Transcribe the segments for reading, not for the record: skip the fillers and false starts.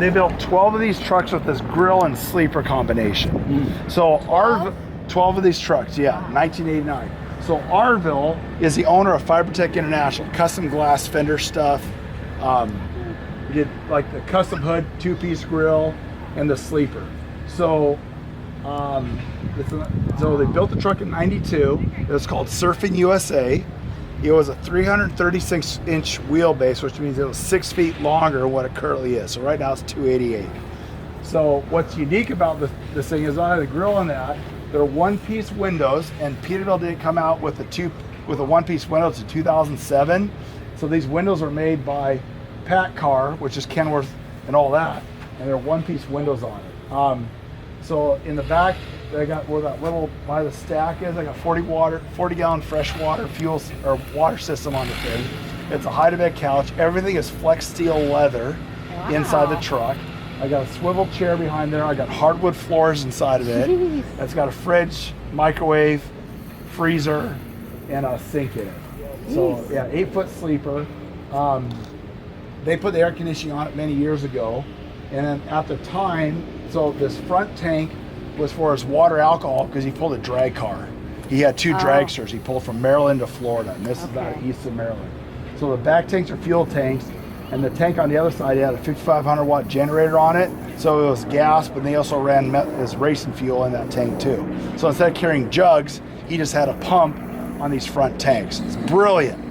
and they built 12 of these trucks with this grill and sleeper combination. So 12 of these trucks, 1989. So Arville is the owner of Fibertech International, custom glass fender stuff. We did like the custom hood, 2-piece grill, and the sleeper. So, so they built the truck in '92. It was called Surfing USA. It was a 336-inch wheelbase, which means it was 6 feet longer than what it currently is. So right now it's 288. So what's unique about this thing is on the grill and that, there are 1-piece windows, and Peterbilt didn't come out with a 1-piece window until 2007. So these windows are made by PACCAR, which is Kenworth and all that, and they're 1-piece windows on it. So in the back, I got where that little by the stack is. I got 40-gallon freshwater fuel or water system on the thing. It's a hide-to-bed couch. Everything is flex steel leather inside the truck. I got a swivel chair behind there. I got hardwood floors inside of it. It's got a fridge, microwave, freezer, and a sink in it. So yeah, 8-foot sleeper. They put the air conditioning on it many years ago, and then at the time, so this front tank was for his water alcohol because he pulled a drag car. He had 2 dragsters. He pulled from Maryland to Florida, and this is about east of Maryland. So the back tanks are fuel tanks, and the tank on the other side had a 5,500 watt generator on it. So it was gas, but they also ran his racing fuel in that tank too. So instead of carrying jugs, he just had a pump on these front tanks. It's brilliant.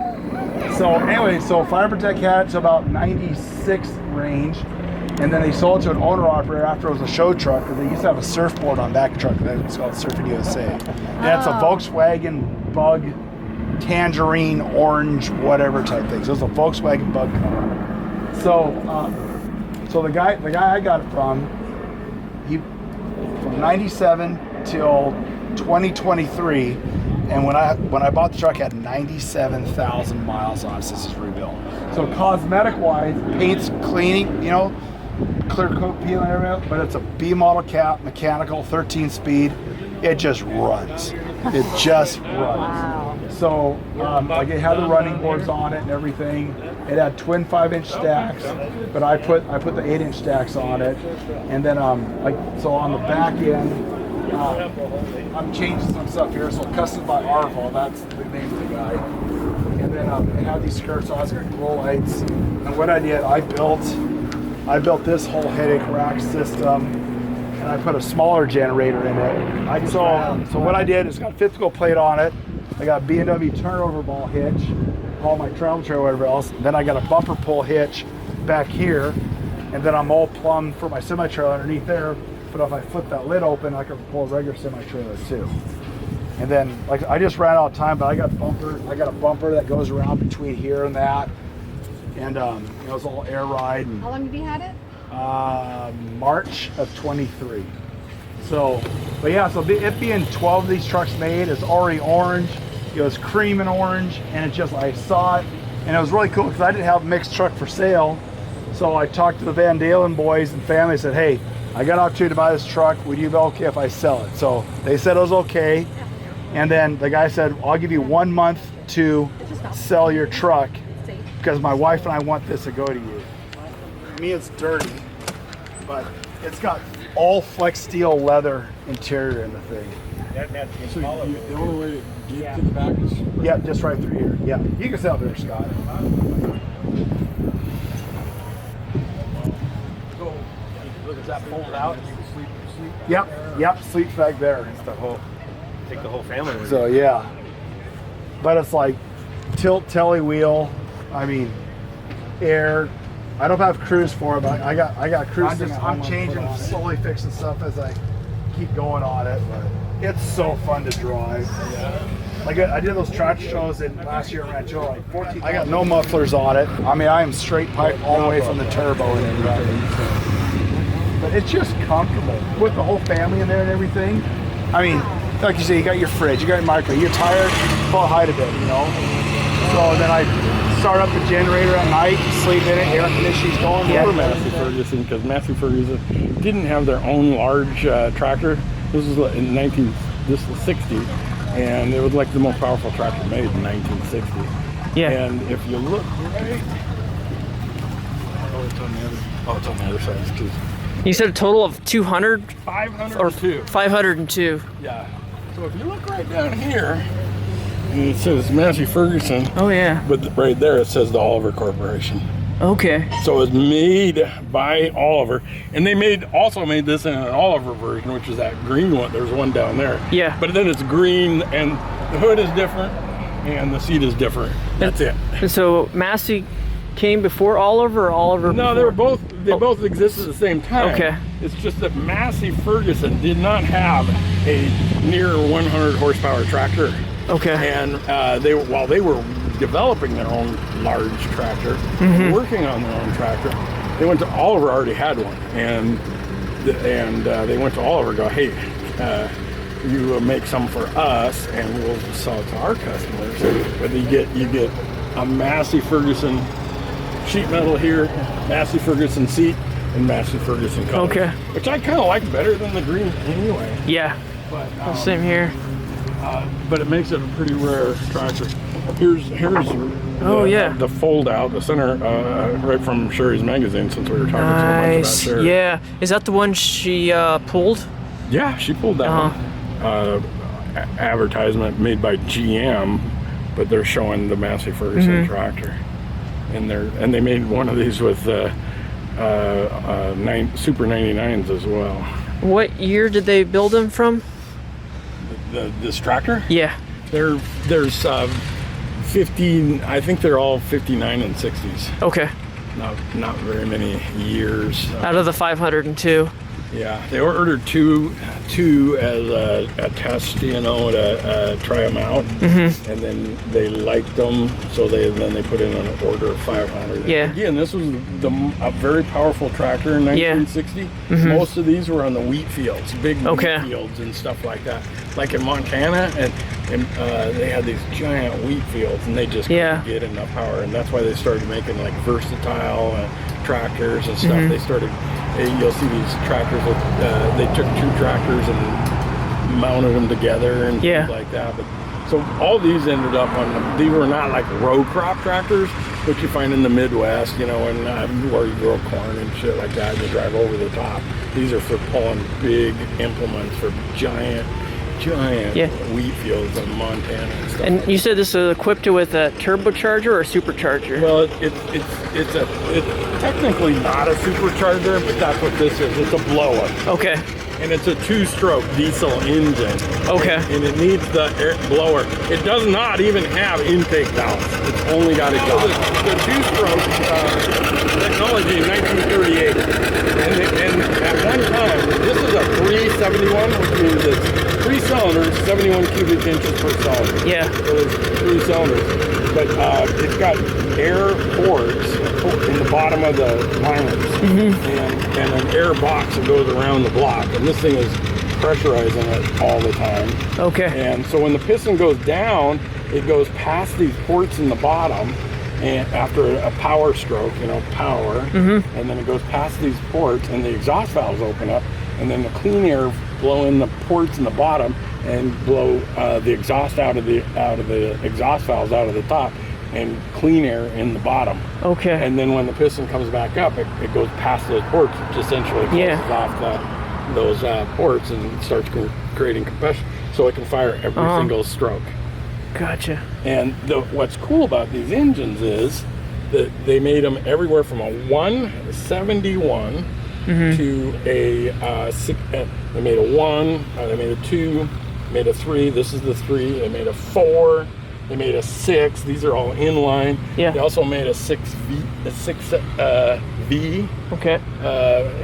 So anyway, so Fibertech had it to about 96 range, and then they sold it to an owner-operator after it was a show truck, because they used to have a surfboard on back truck. It's called Surfing USA. And it's a Volkswagen Bug, tangerine, orange, whatever type thing. So it's a Volkswagen Bug car. So the guy I got it from, from 97 till 2023, and when I bought the truck, it had 97,000 miles on it since it's rebuilt. So cosmetic-wise, paint's cleaning, you know, clear coat peel and everything, but it's a B model cap, mechanical, 13-speed. It just runs. It just runs. Wow. So like it had the running boards on it and everything. It had twin 5-inch stacks, but I put the 8-inch stacks on it. And then so on the back end, I'm changing some stuff here. So custom by Arville, that's the name of the guy. And then it had these skirts on, it's got glow lights. And what I did, I built this whole headache rack system, and I put a smaller generator in it. So what I did is got a 5th wheel plate on it. I got a B&W turnover ball hitch, all my travel trailer, whatever else. Then I got a bumper pull hitch back here, and then I'm all plumbed for my semi-trailer underneath there. But if I flip that lid open, I can pull a regular semi-trailer too. And then, like, I just ran out of time, but I got a bumper that goes around between here and that. And it was all air ride. And, how long have you had it? March of 23. So, but yeah, so it being 12 of these trucks made, it's already orange. It was cream and orange, and it just, I saw it, and it was really cool because I didn't have a mixed truck for sale. So I talked to the Van Dalen boys and family, said, hey, I got an opportunity to buy this truck. Would you be okay if I sell it? So they said it was okay. And then the guy said, I'll give you 1 month to sell your truck because my wife and I want this to go to you. To me, it's dirty, but it's got all flex steel leather interior in the thing. So the only way to get to the back is... Yeah, just right through here. Yeah, you can sell there, Scott. Does that fold out? Yep, sleeps back there. Take the whole family with you. So yeah, but it's like tilt telly wheel. I mean, air. I don't have cruise for it, but I got cruise. I'm changing, slowly fixing stuff as I keep going on it. But it's so fun to drive. Yeah. Like I did those tractor shows in last year in Rancho, like 14. I got no mufflers on it. I mean, I am straight pipe all the way from the turbo and everything. But it's just comfortable with the whole family in there and everything. I mean, like you say, you got your fridge, you got your microwave, you're tired, pull a hide a bit, you know. So then I start up the generator at night, sleep in it, air conditioning's going. Yeah, Massey Ferguson, because Massey Ferguson didn't have their own large tractor. This was in this was 60, and it was like the most powerful tractor made in 1960. Yeah. And if you look right, Oh, it's on the other. Oh, it's on the other side. Excuse me. You said a total of 200 or 502. 502. Yeah. So if you look right down here, it says Massey Ferguson, Oh yeah. but right there it says the Oliver Corporation. Okay. So it's made by Oliver, and they also made this in an Oliver version, which is that green one. There's one down there. Yeah. But then it's green, and the hood is different, and the seat is different. That's it. And so Massey came before Oliver, or Oliver? No, before? they both existed at the same time. Okay. It's just that Massey Ferguson did not have a near 100 horsepower tractor. Okay. And while they were developing their own large tractor, working on their own tractor, they went to Oliver. Already had one, and they went to Oliver. Go, hey, you make some for us, and we'll sell it to our customers. But you get a Massey Ferguson sheet metal here, Massey Ferguson seat, and Massey Ferguson color. Okay. Which I kind of like better than the green anyway. Yeah. But Same here. but it makes it a pretty rare tractor. Here's Oh, yeah. the fold out, the center, right from Sherry's magazine, since we were talking so much about Nice. Sherry. Yeah. Is that the one she pulled? Yeah, she pulled that one. Advertisement made by GM, but they're showing the Massey Ferguson tractor. And they made one of these with Super 99s as well. What year did they build them from? This tractor? Yeah. There's 15. I think they're all 59 and 60s. Okay. Not very many years. Out of the 502. Yeah, they ordered two as a test, to try them out, and then they liked them, so then they put in an order of 500. Yeah. Again, this was a very powerful tractor in 1960. Most of these were on the wheat fields, big wheat fields and stuff like that. Like in Montana, and they had these giant wheat fields, and they just couldn't get enough power, and that's why they started making like versatile tractors and stuff. They started. You'll see these tractors with, they took two tractors and mounted them together and things like that. But so all these ended up on these were not like row crop tractors, which you find in the Midwest, and where you grow corn and shit like that, and you drive over the top. These are for pulling big implements for giant wheat fields in Montana and stuff. And you said this is equipped with a turbocharger or a supercharger? Well, it's technically not a supercharger, but that's what this is. It's a blower. Okay. And it's a two-stroke diesel engine. Okay. And it needs the air blower. It does not even have intake valves. It's only got exhaust. The two-stroke technology in 1938. And at one time, this is a 371, which means it's 3 cylinders, 71 cubic inches per cylinder. Yeah. So there's 3 cylinders. But it's got air ports in the bottom of the liners and an air box that goes around the block. And this thing is pressurizing it all the time. Okay. And so when the piston goes down, it goes past these ports in the bottom, and after a power stroke, power, and then it goes past these ports, and the exhaust valves open up, and then the clean air blow in the ports in the bottom and blow the exhaust out of the exhaust valves out of the top, and clean air in the bottom. Okay. And then when the piston comes back up, it goes past those ports, which essentially closes off those ports and starts creating compression, so it can fire every single stroke. Gotcha. And what's cool about these engines is that they made them everywhere from a 171 to a they made a 1, they made a 2, made a 3. This is the 3. They made a 4. They made a 6. These are all inline. Yeah. They also made a 6V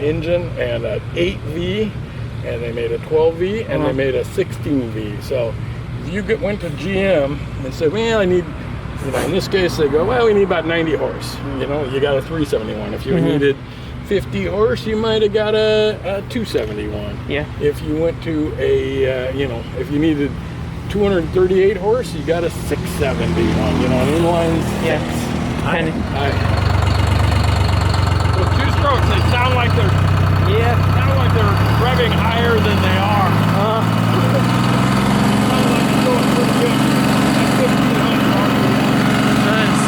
engine and an 8V, and they made a 12V, and they made a 16V. So if you went to GM and said, well, I need, in this case they go, well, we need about 90 horse. You got a 371. If you needed 50 horse, you might have got a 271. Yeah. If you went to a, if you needed 238 horse, you got a 671. An inline 6. With two strokes, they sound like they're revving higher than they are. Sounds like it's going pretty good. That's 1500 RPM. Nice.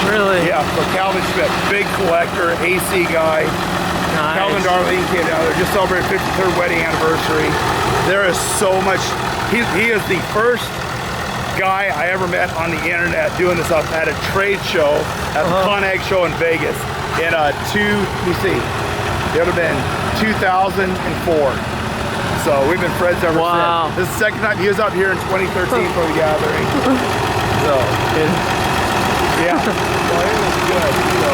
Really? Yeah, so Calvin Schmidt, big collector, AC guy. Nice. Calvin Darlene came down there, just celebrated 53rd wedding anniversary. There is so much, he is the first guy I ever met on the internet doing this up at a trade show, at the Con-Ag show in Vegas in let me see, it would have been 2004. So we've been friends ever since. This is the second time he was up here in 2013 for the gathering. So, yeah, so it was good. So,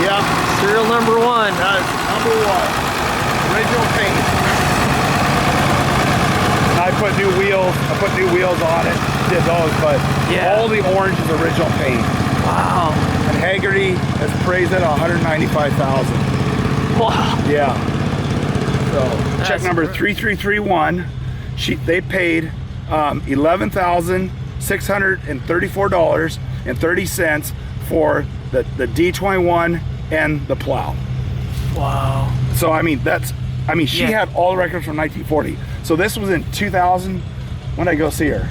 yeah. Serial number 1. That's number 1. Original paint. I put new wheels on it, did those, but all the orange is original paint. Wow. And Haggerty has praised it at $195,000. Wow. Yeah. So check number 3331. They paid $11,634.30 for the D21 and the plow. Wow. So I mean she had all the records from 1940. So this was in 2000. When did I go see her?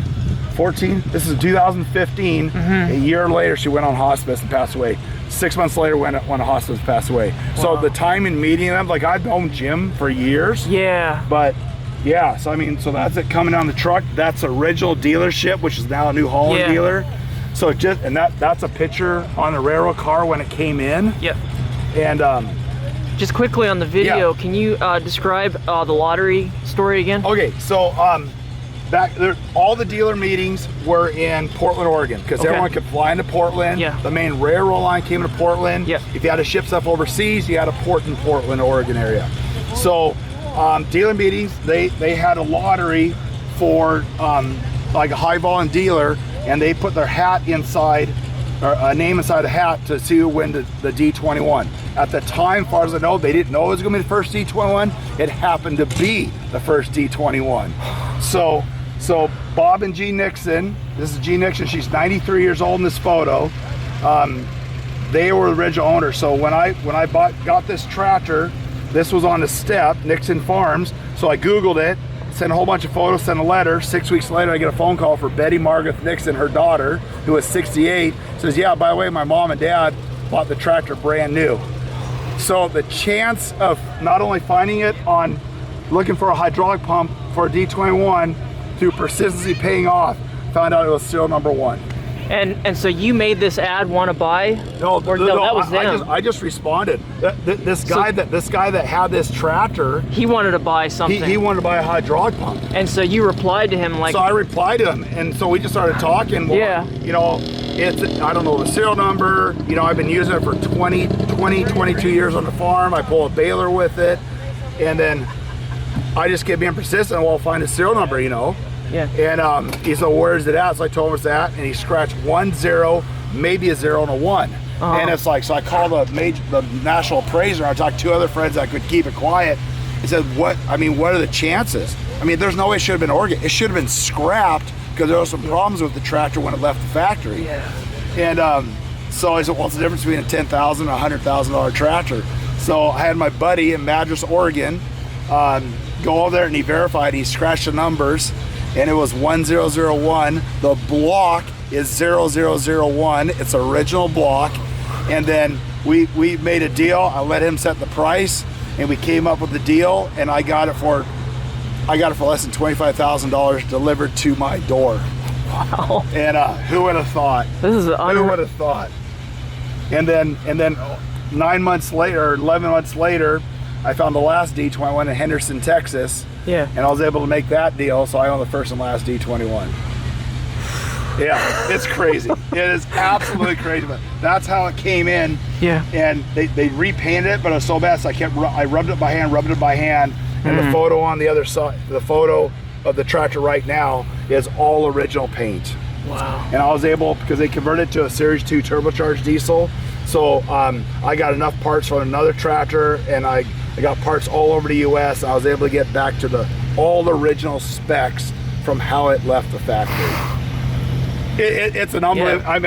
14. This is 2015. A year later, she went on hospice and passed away. 6 months later, went on hospice and passed away. So the time in meeting them, like I've known Jim for years. Yeah. But yeah, so I mean, so that's it coming down the truck. That's original dealership, which is now a New Holland dealer. So that's a picture on the railroad car when it came in. Yep. And just quickly on the video, can you describe the lottery story again? Okay, so back there, all the dealer meetings were in Portland, Oregon, because everyone could fly into Portland. Yeah. The main railroad line came to Portland. Yeah. If you had to ship stuff overseas, you had a port in Portland, Oregon area. So dealer meetings, they had a lottery for like a high volume dealer, and they put their hat inside, or a name inside a hat to see who win the D21. At the time, as far as I know, they didn't know it was going to be the first D21. It happened to be the first D21. So Bob and Jean Nixon, this is Jean Nixon, she's 93 years old in this photo. They were the original owners. So when I got this tractor, this was on the step, Nixon Farms. So I Googled it, sent a whole bunch of photos, sent a letter. 6 weeks later, I get a phone call for Betty Margaret Nixon, her daughter, who was 68. Says, yeah, by the way, my mom and dad bought the tractor brand new. So the chance of not only finding it on looking for a hydraulic pump for a D21 through persistency paying off, found out it was serial number 1. And so you made this ad want to buy? No, that was them. I just responded. This guy that had this tractor, he wanted to buy something. He wanted to buy a hydraulic pump. And so you replied to him like. So I replied to him, and so we just started talking. Well, you know, I don't know the serial number. You know, I've been using it for 22 years on the farm. I pull a baler with it, and then I just kept being persistent. Well, I'll find a serial number, you know. Yeah. And he said, where's it at? So I told him it's at, and he scratched 1 0, maybe a 0 and a 1. And it's like, so I called the national appraiser. I talked to 2 other friends that could keep it quiet. He said, what are the chances? I mean, there's no way it should have been Oregon. It should have been scrapped because there were some problems with the tractor when it left the factory. Yeah. And so I said, well, what's the difference between a $10,000 and a $100,000 tractor? So I had my buddy in Madras, Oregon, go over there, and he verified. He scratched the numbers, and it was 1001. The block is 0001. It's an original block. And then we made a deal. I let him set the price, and we came up with the deal, and I got it for less than $25,000 delivered to my door. Wow. And who would have thought? This is who would have thought? And then 9 months later, 11 months later, I found the last D21 in Henderson, Texas. Yeah. And I was able to make that deal, so I own the first and last D21. Yeah, it's crazy. It is absolutely crazy. But that's how it came in. Yeah. And they repainted it, but it was so bad, so I rubbed it by hand, and the photo on the other side, the photo of the tractor right now is all original paint. Wow. And I was able, because they converted to a Series 2 turbocharged diesel, so I got enough parts from another tractor, and I got parts all over the US, and I was able to get back to all the original specs from how it left the factory. It's an unbelievable, I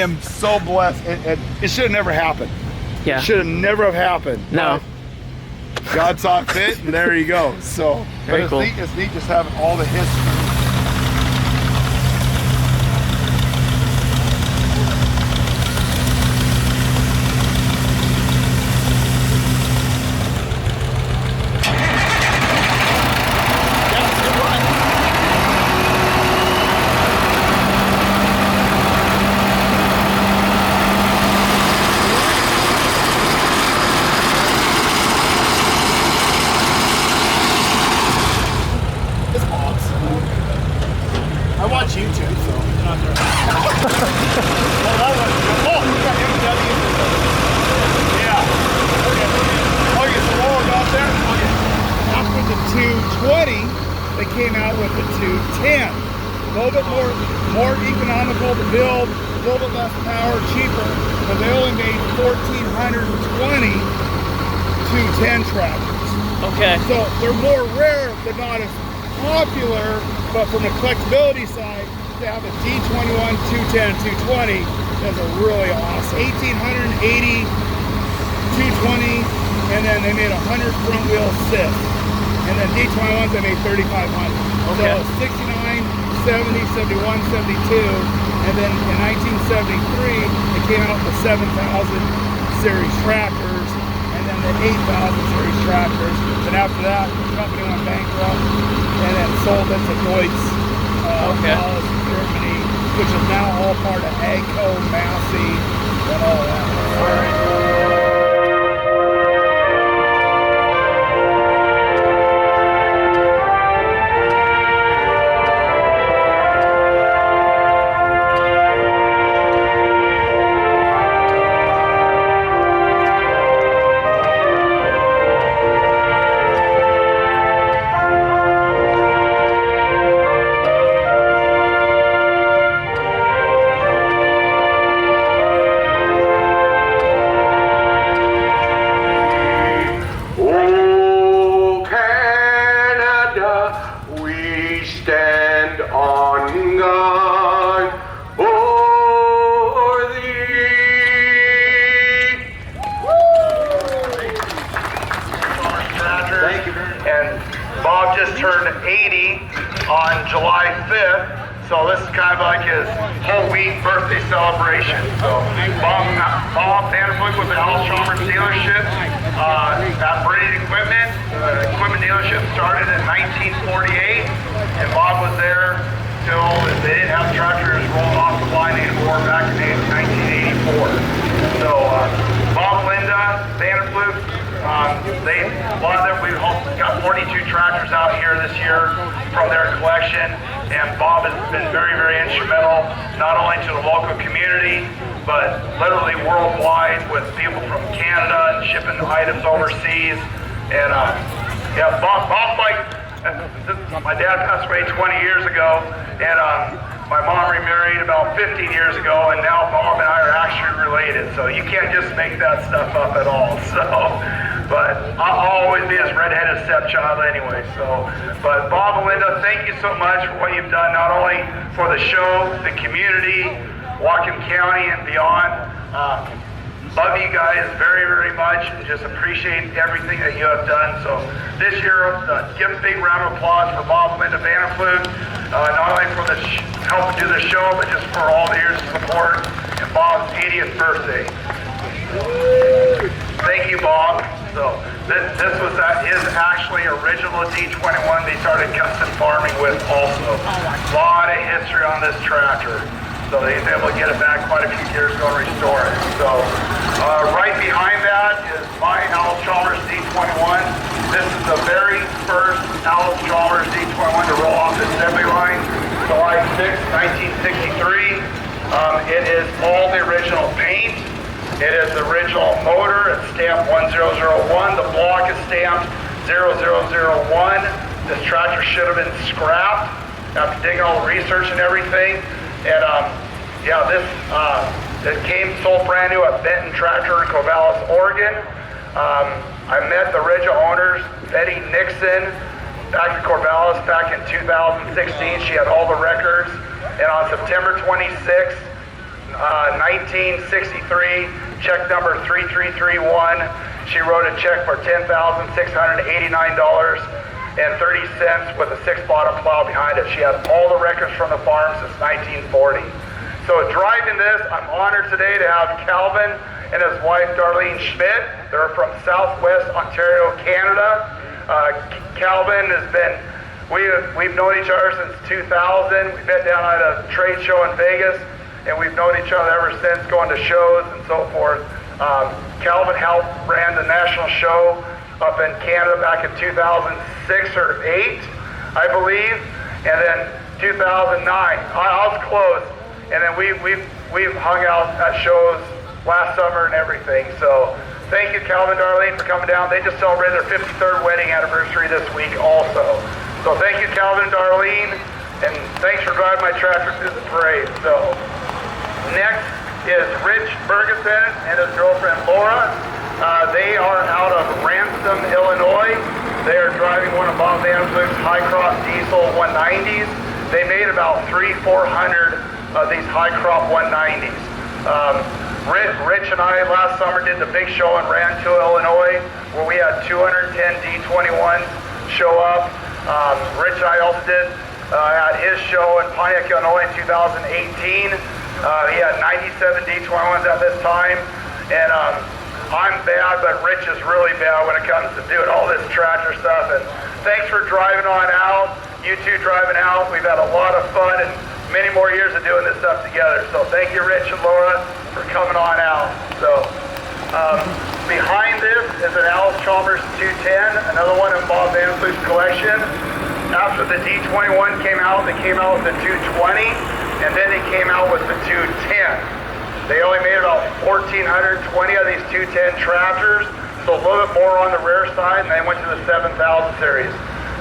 am so blessed. It should have never happened. Yeah. It should have never happened. No. God saw fit, and there you go. So, Very but cool. it's neat just having all the history. came out with the 210. A little bit more economical to build, a little bit less power, cheaper, but they only made 1,420 210 tractors. Okay. So they're more rare, but not as popular. But from the collectability side, to have a D21, 210, 220 is a really awesome. 1,880 220, and then they made 100 front wheel assists. And then D21s they made 3,500. Okay. So 69, 70, 71, 72, and then in 1973 they came out with 7,000 series tractors, and then the 8,000 series tractors. And after that, the company went bankrupt, and then sold it to Deutz, Allis, Germany, which is now all part of Agco, Massey, and all that. All right. July 5th, so this is kind of like his whole week birthday celebration. So Bob Vanderpool was at Allis Chalmers dealership at Brady Equipment. The equipment dealership started in 1948, and Bob was there till they didn't have tractors rolling off the line anymore back in 1984. So Bob and Linda Vanderpool, a lot of them, we've got 42 tractors out here this year from their collection, and Bob has been very, very instrumental, not only to the local community, but literally worldwide with people from Canada and shipping items overseas. And yeah, Bob's like, my dad passed away 20 years ago, and my mom remarried about 15 years ago, and now Bob and I are actually related, so you can't just make that stuff up at all. So, but I'll always be his redheaded stepchild anyway. So, but Bob and Linda, thank you so much for what you've done, not only for the show, the community, Whatcom County and beyond. Love you guys very, very much, and just appreciate everything that you have done. So this year, give a big round of applause for Bob and Linda Vanderpool, not only for helping do the show, but just for all the years of support and Bob's 80th birthday. Thank you, Bob. So this was his actually original D21 they started custom farming with also. A lot of history on this tractor. So they was able to get it back quite a few years ago and restore it. So right behind that is my Allis Chalmers D21. This is the very first Allis Chalmers D21 to roll off the assembly line, July 6, 1963. It is all the original paint. It is the original motor. It's stamped 1001. The block is stamped 0001. This tractor should have been scrapped after digging all the research and everything. And yeah, this came sold brand new at Benton Tractor in Corvallis, Oregon. I met the original owners, Betty Nixon, back in Corvallis back in 2016. She had all the records. And on September 26, 1963, check number 3331, she wrote a check for $10,689.30 with a 6-bottom plow behind it. She has all the records from the farm since 1940. So driving this, I'm honored today to have Calvin and his wife Darlene Schmidt. They're from Southwest Ontario, Canada. Calvin has been, we've known each other since 2000. We met down at a trade show in Vegas, and we've known each other ever since, going to shows and so forth. Calvin helped ran the national show up in Canada back in 2006 or 8, I believe, and then 2009. I was close, and then we've hung out at shows last summer and everything. So thank you, Calvin, Darlene, for coming down. They just celebrated their 53rd wedding anniversary this week also. So So thank you, Calvin and Darlene, and thanks for driving my tractor through the parade. So next is Rich Ferguson and his girlfriend Laura. They are out of Ransom, Illinois. They are driving one of Bob Van Vliet's high crop diesel 190s. They made about 300-400 of these high crop 190s. Rich and I last summer did the big show in Rancho, Illinois, where we had 210 D21s show up. Rich and I also did at his show in Pontiac, Illinois in 2018. He had 97 D21s at this time, and I'm bad, but Rich is really bad when it comes to doing all this tractor stuff. And thanks for driving on out. You two driving out. We've had a lot of fun and many more years of doing this stuff together. So thank you, Rich and Laura, for coming on out. So behind this is an Allis Chalmers 210, another one in Bob Van Vliet's collection. After the D21 came out, they came out with the 220, and then they came out with the 210. They only made about 1,420 of these 210 tractors, so a little bit more on the rare side, and they went to the 7,000 series.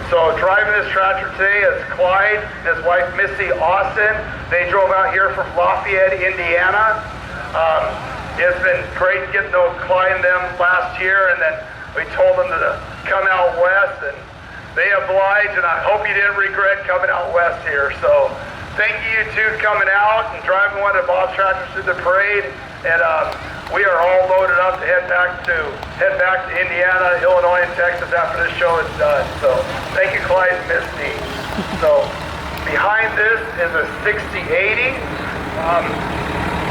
So driving this tractor today is Clyde and his wife Missy Austin. They drove out here from Lafayette, Indiana. It's been great getting to know Clyde and them last year, and then we told them to come out west, and they obliged, and I hope you didn't regret coming out west here. So thank you two coming out and driving one of Bob's tractors through the parade, and we are all loaded up to head back to Indiana, Illinois, and Texas after this show is done. So thank you, Clyde and Misty. So behind this is a 6080.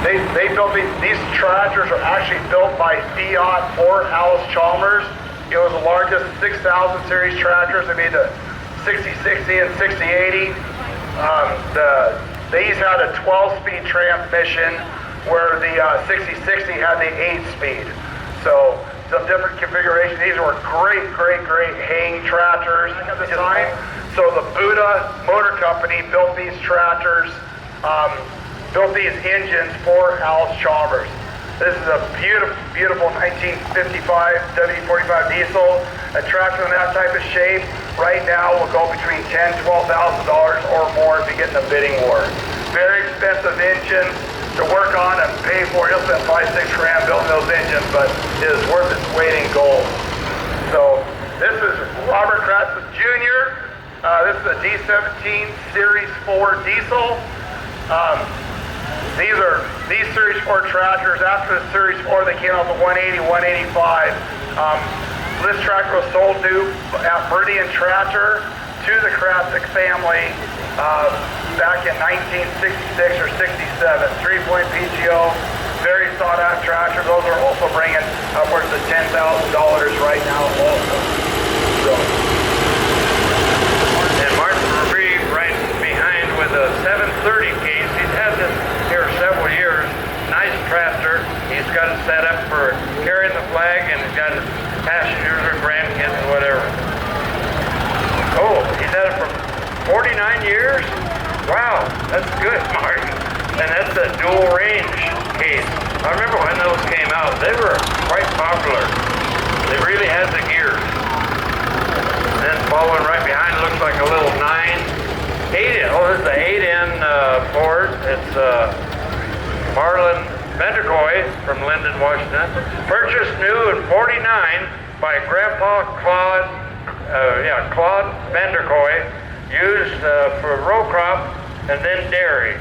They built these tractors are actually built by Fiat for Allis Chalmers. It was the largest 6,000 series tractors. They made the 6060 and 6080. These had a 12-speed transmission, where the 6060 had the 8-speed. So some different configurations. These were great haying tractors at the time. So the Buddha Motor Company built these tractors, built these engines for Allis Chalmers. This is a beautiful 1955 W45 diesel. A tractor in that type of shape right now will go between $10,000 to $12,000 or more if you get in a bidding war. Very expensive engines to work on and pay for. You'll spend $5-6 grand building those engines, but it is worth its weight in gold. So this is Robert Krause Jr. This is a D17 Series 4 diesel. These Series 4 tractors. After the Series 4, they came out with 180, 185. This tractor was sold new at Meridian Tractor to the Krause family back in 1966 or 67. 3-point PTO, very sought out tractor. Those are also bringing upwards of $10,000 right now also. So. And Martin Reeve right behind with a 730 case. He's had this here several years. Nice tractor. He's got it set up for carrying the flag, and he's got his passengers or grandkids or whatever. Oh, he's had it for 49 years? Wow, that's good, Martin. And that's a dual range case. I remember when those came out, they were quite popular. They really had the gears. And then following right behind looks like a little 8-in. Oh, this is an 8-in Ford. It's Marlin Vanderkoy from Linden, Washington. Purchased new in 49 by Grandpa Claude Vanderkoy, used for row crop and then dairy.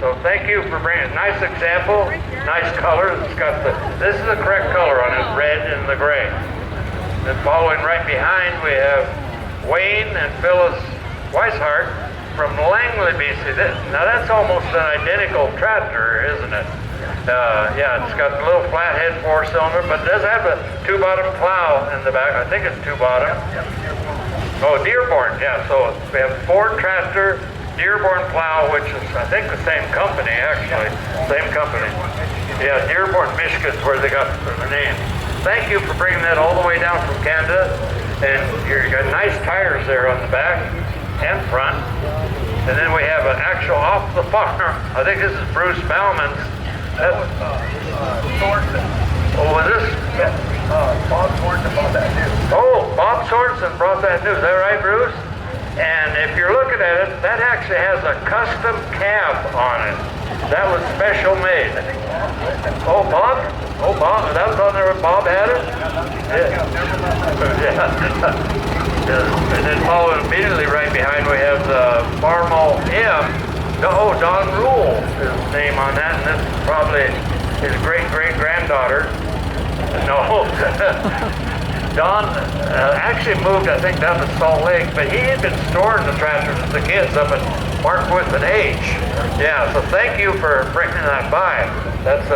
So thank you for bringing a nice example, nice color. It's got this is the correct color on it, red and the gray. Then following right behind we have Wayne and Phyllis Weishart from Langley, BC. Now that's almost an identical tractor, isn't it? Yeah, it's got a little flathead 4-cylinder, but it does have a 2-bottom plow in the back. I think it's 2-bottom. Oh, Dearborn, yeah. So we have Ford tractor, Dearborn plow, which is, I think, the same company, actually. Same company. Yeah, Dearborn, Michigan's where they got the name. Thank you for bringing that all the way down from Canada. And you got nice tires there on the back and front. And then we have an actual off the farm. I think this is Bruce Bauman's. Sorensen. Oh, was this? Bob Sorensen bought that new. Oh, Bob Sorensen brought that new. Is that right, Bruce? And if you're looking at it, that actually has a custom cab on it. That was special made. Oh, Bob? Oh, Bob, that was on there when Bob had it? Yeah. And then following immediately right behind, we have the Farmall M. Oh, Don Rule is his name on that, and this is probably his great-great-granddaughter. No. Don actually moved, I think, down to Salt Lake, but he had been storing the tractors with the kids up at Markwood and H. Yeah, so thank you for bringing that by. That's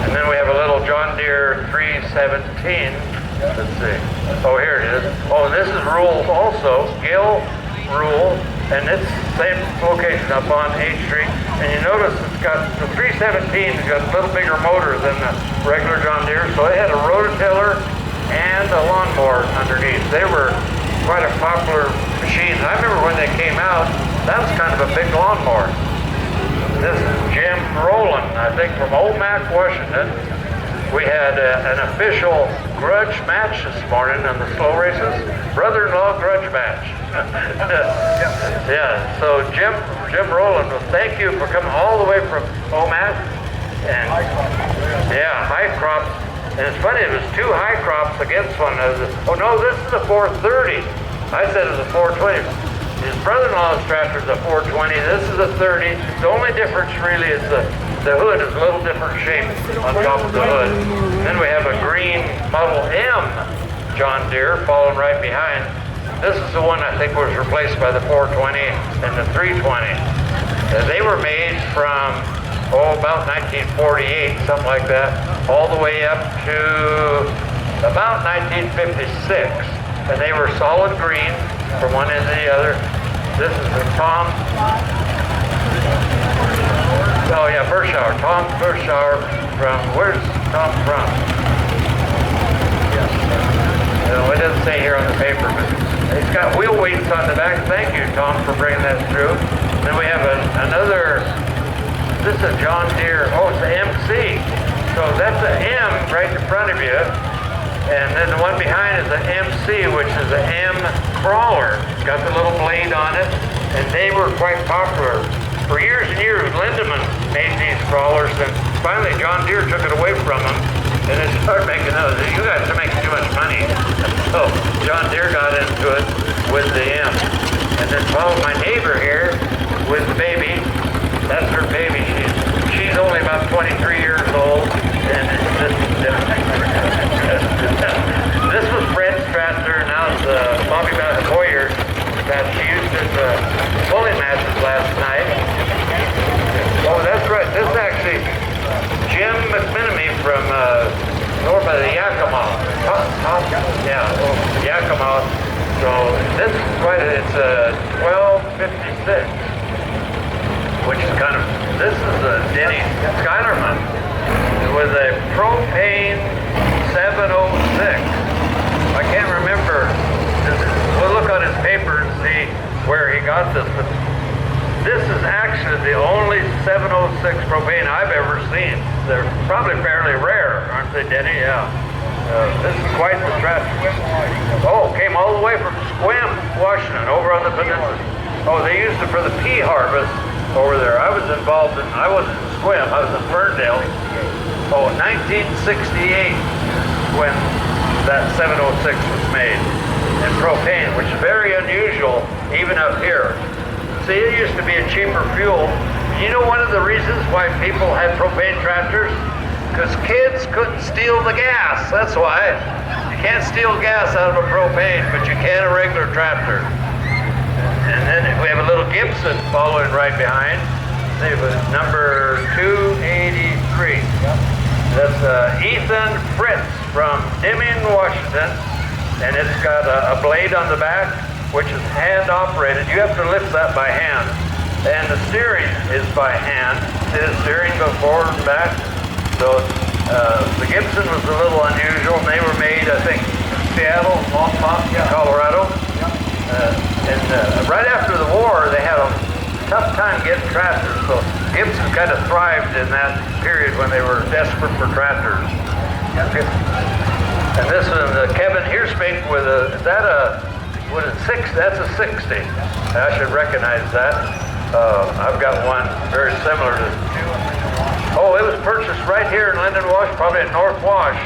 and then we have a little John Deere 317. Let's see. Oh, here it is. Oh, this is Rule also, Gill Rule, and it's same location up on H Street. And you notice it's got the 317 has got a little bigger motor than the regular John Deere, so it had a rototiller and a lawnmower underneath. They were quite a popular machine. I remember when they came out, that was kind of a big lawnmower. This is Jim Rowland, I think, from Omak, Washington. We had an official grudge match this morning on the slow races. Brother-in-law grudge match. Yeah, so Jim Rowland, well, thank you for coming all the way from Omak. And yeah, high crops. And it's funny, it was two high crops against one another. Oh no, this is a 430. I said it was a 420. His brother-in-law's tractor is a 420. This is a 30. The only difference really is the hood is a little different shape on top of the hood. Then we have a green Model M John Deere following right behind. This is the one I think was replaced by the 420 and the 320. They were made from, about 1948, something like that, all the way up to about 1956. And they were solid green from one end to the other. This is the Tom. Oh yeah, Bershauer. Tom Bershauer from, where's Tom from? No, it doesn't say here on the paper, but it's got wheel weights on the back. Thank you, Tom, for bringing that through. Then we have another, this is a John Deere, it's an MC. So that's an M right in front of you. And then the one behind is an MC, which is an M crawler. It's got the little blade on it, and they were quite popular. For years and years, Lindemann made these crawlers, and finally John Deere took it away from them, and they started making those. You guys are making too much money. So John Deere got into it with the M. And then followed my neighbor here with the baby. That's her baby. She's only about 23 years old, and this was Fred's tractor. Now it's Bobby Hoyer that she used as pulling matches last night. Oh, that's right. This is actually Jim McMenamy from north by the Yakima. Yakima. So this is it's a 1256, which is kind of, this is a Denny Skylerman with a propane 706. I can't remember. We'll look on his paper and see where he got this, but this is actually the only 706 propane I've ever seen. They're probably fairly rare, aren't they, Denny? Yeah. This is quite the tractor. Oh, came all the way from Sequim, Washington, over on the peninsula. Oh, they used it for the pea harvest over there. I wasn't in Sequim, I was in Ferndale. 1968 when that 706 was made. And propane, which is very unusual even up here. See, it used to be a cheaper fuel. You know one of the reasons why people had propane tractors? Because kids couldn't steal the gas. That's why. You can't steal gas out of a propane, but you can a regular tractor. And then we have a little Gibson following right behind. They have number 283. That's Ethan Fritz from Deming, Washington. And it's got a blade on the back, which is hand operated. You have to lift that by hand. And the steering is by hand. See the steering go forward and back? So the Gibson was a little unusual, and they were made, I think, in Seattle, Longmont, Colorado. And right after the war, they had a tough time getting tractors. So Gibson kind of thrived in that period when they were desperate for tractors. And this is Kevin Heerspink with is that a what is it, 6? That's a 60. I should recognize that. I've got one very similar to. Oh, it was purchased right here in Linden Wash, probably at North Wash.